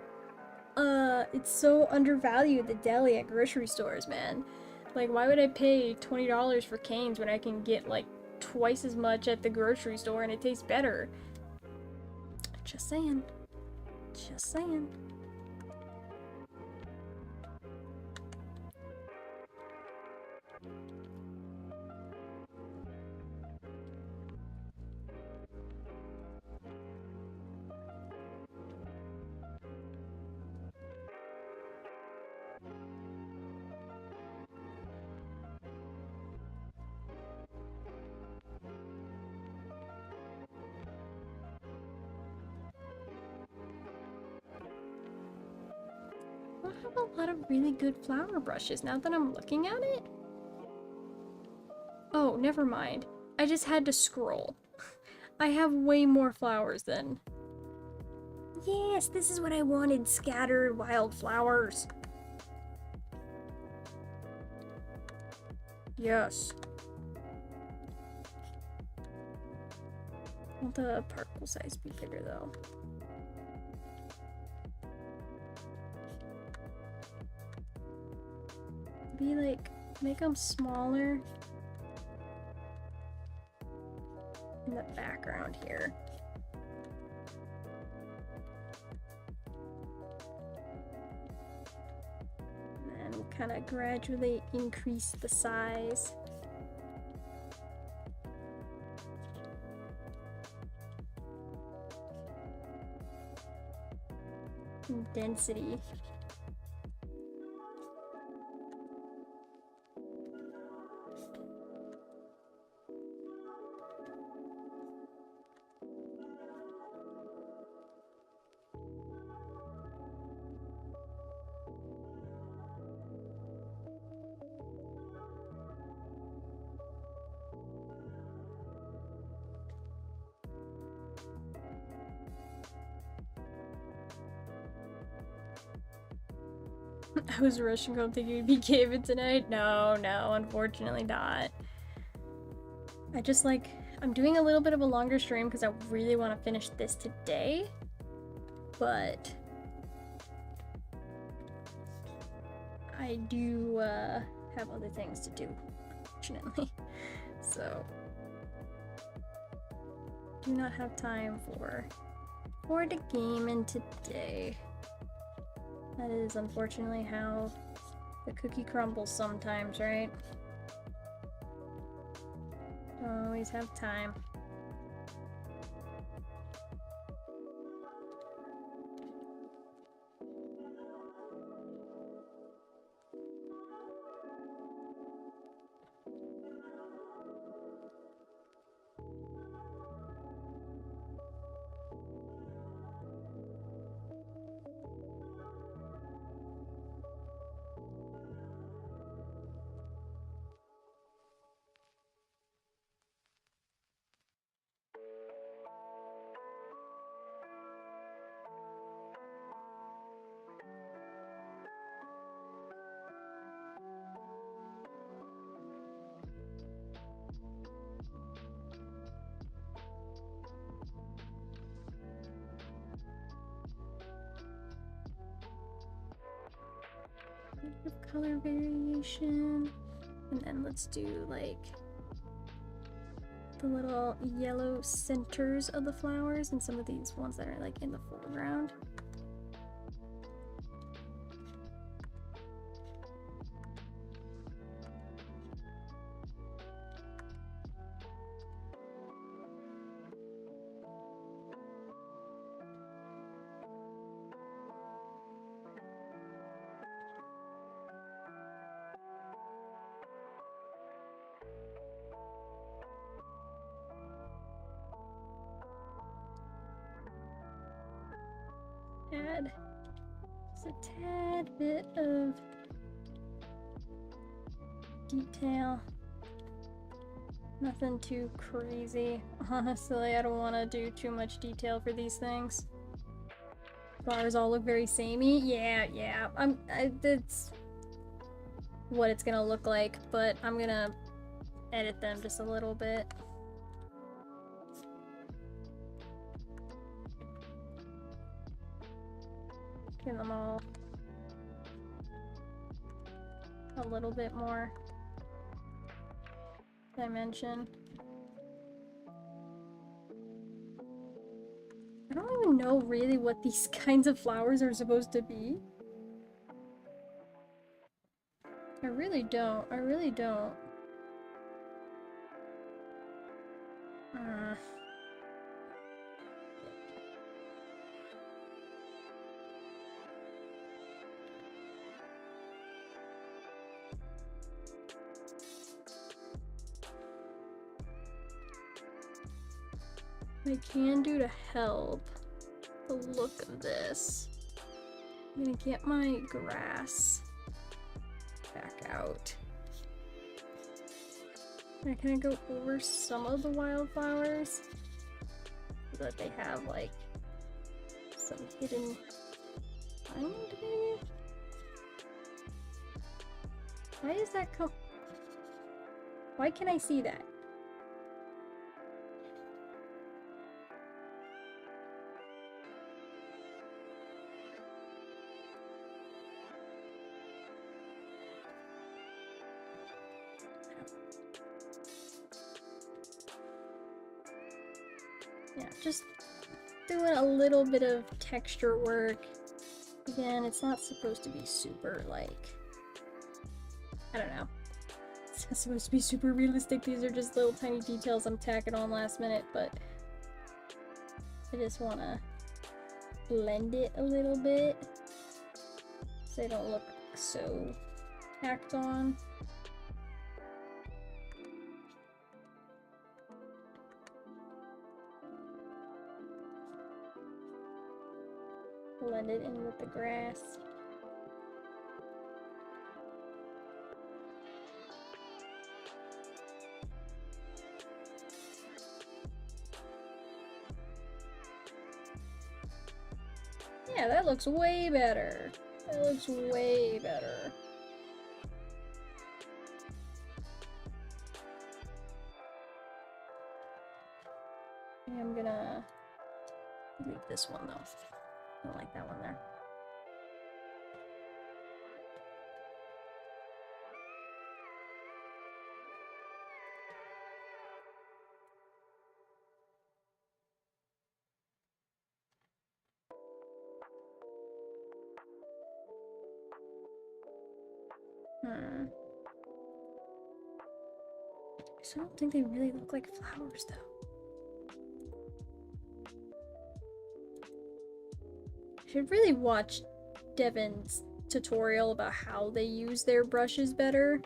it's so undervalued, the deli at grocery stores, man. Like, why would I pay $20 for Cane's when I can get like twice as much at the grocery store and it tastes better? Just saying. Just saying. I have a lot of really good flower brushes now that I'm looking at it. Oh, never mind. I just had to scroll. I have way more flowers than... Yes, this is what I wanted, scattered wildflowers. Yes. Will the particle size be bigger though? Be like, make them smaller in the background here. And then kind of gradually increase the size. And density. I was rushing home thinking we'd be caving tonight. No, unfortunately not. I just like, I'm doing a little bit of a longer stream because I really want to finish this today. But I do have other things to do, unfortunately. So, do not have time for the gaming today. That is unfortunately how the cookie crumbles sometimes, right? Don't always have time. Color variation, and then let's do like the little yellow centers of the flowers and some of these ones that are like in the foreground. Add just a tad bit of detail. Nothing too crazy. Honestly, I don't want to do too much detail for these things. Flowers all look very samey. Yeah. That's what it's gonna look like, but I'm gonna edit them just a little bit. Get them all a little bit more dimension. I don't even know really what these kinds of flowers are supposed to be. I really don't. I really don't. I can do to help the look of this. I'm gonna get my grass back out. And can I go over some of the wildflowers so that they have like some hidden diamond maybe? Why is that come? Why can I see that? Yeah, just doing a little bit of texture work. Again, it's not supposed to be super, like, I don't know. It's not supposed to be super realistic. These are just little tiny details I'm tacking on last minute, but I just want to blend it a little bit so they don't look so tacked on. Blend it in with the grass. Yeah, that looks way better. That looks way better. I'm gonna leave this one though. I don't like that one there. I don't think they really look like flowers though. I should really watch Devin's tutorial about how they use their brushes better.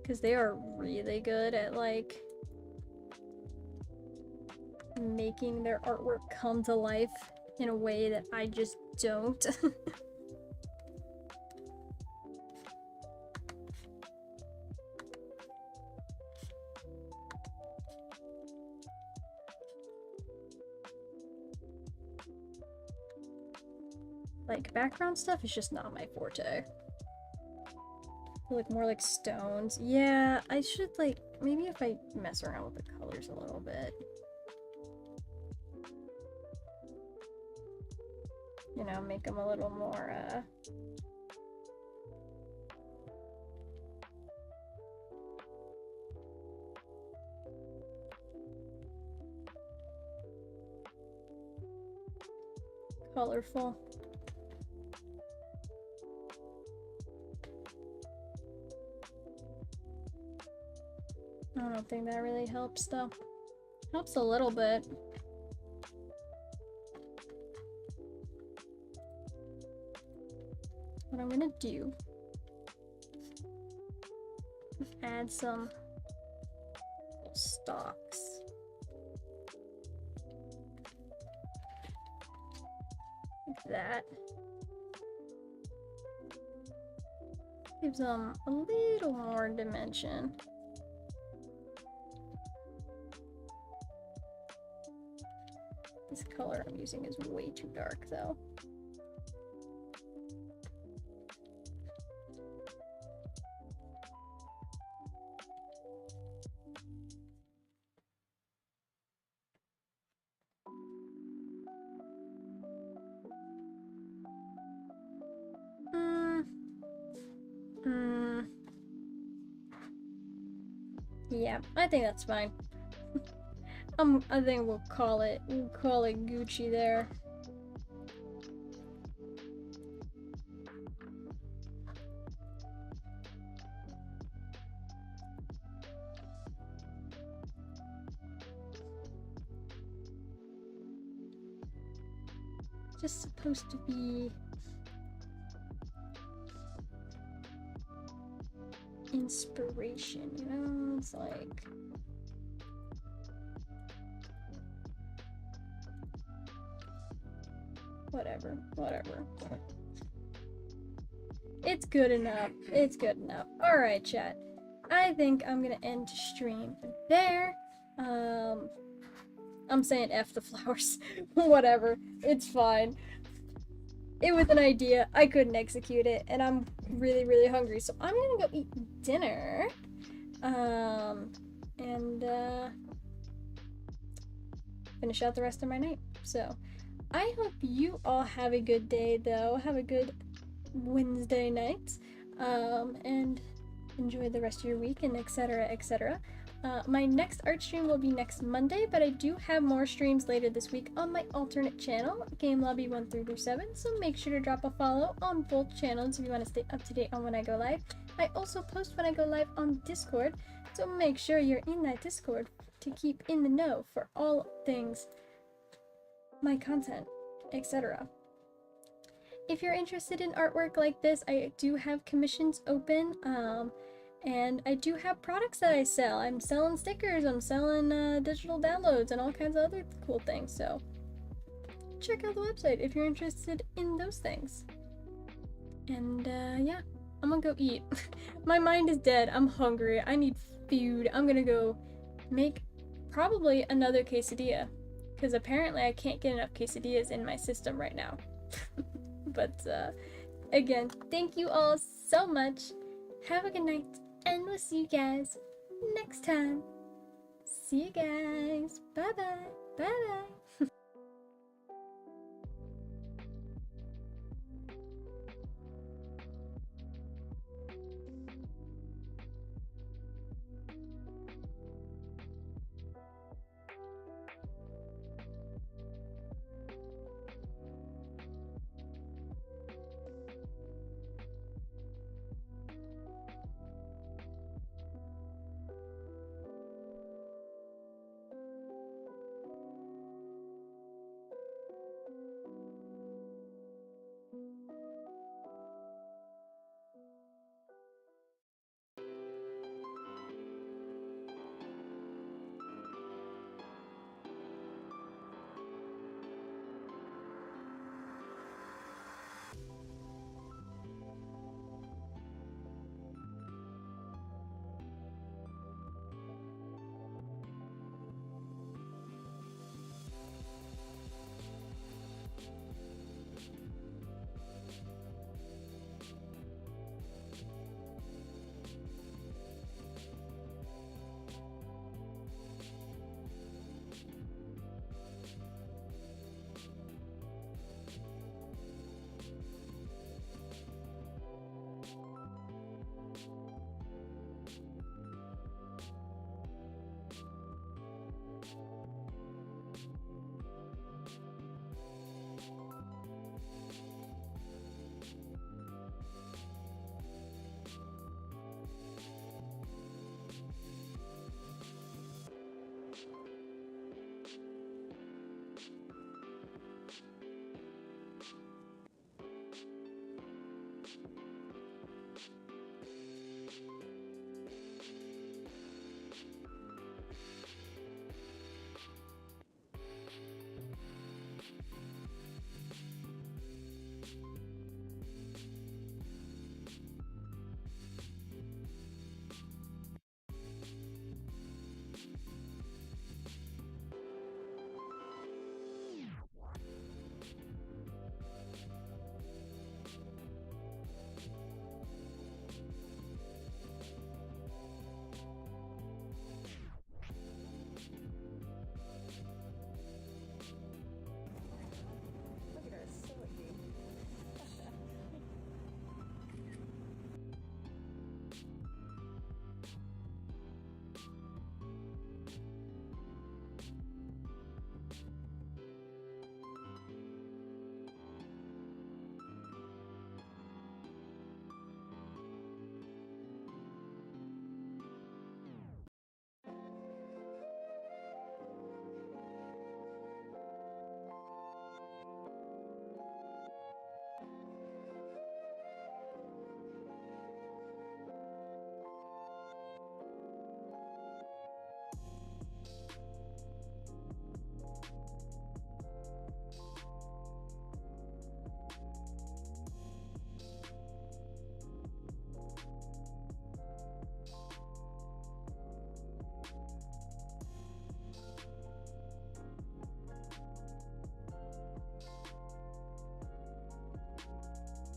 Because they are really good at like making their artwork come to life in a way that I just don't. Like, background stuff is just not my forte. They look more like stones. Yeah, I should, like, maybe if I mess around with the colors a little bit. You know, make them a little more, colorful. I don't think that really helps though. Helps a little bit. What I'm gonna do is add some stalks. Like that. Gives them a little more dimension. This color I'm using is way too dark though. Yeah, I think that's fine. I think we'll call it Gucci there. Just supposed to be inspiration, you know? It's like whatever. It's good enough. It's good enough. Alright, chat. I think I'm gonna end stream there. I'm saying F the flowers. Whatever. It's fine. It was an idea. I couldn't execute it, and I'm really, really hungry, so I'm gonna go eat dinner. And finish out the rest of my night. So, I hope you all have a good day, though. Have a good Wednesday night. And enjoy the rest of your week, and etc., etc. My next art stream will be next Monday, but I do have more streams later this week on my alternate channel, Game Lobby 1 through 7, so make sure to drop a follow on both channels if you want to stay up to date on when I go live. I also post when I go live on Discord, so make sure you're in that Discord to keep in the know for all things my content, etc. If you're interested in artwork like this, I do have commissions open, and I do have products that I sell. I'm selling stickers, I'm selling digital downloads, and all kinds of other cool things, so check out the website if you're interested in those things. And yeah, I'm gonna go eat. My mind is dead, I'm hungry, I need food. I'm gonna go make probably another quesadilla, because apparently I can't get enough quesadillas in my system right now. But again, thank you all so much. Have a good night, and we'll see you guys next time. See you guys. Bye bye. Bye bye.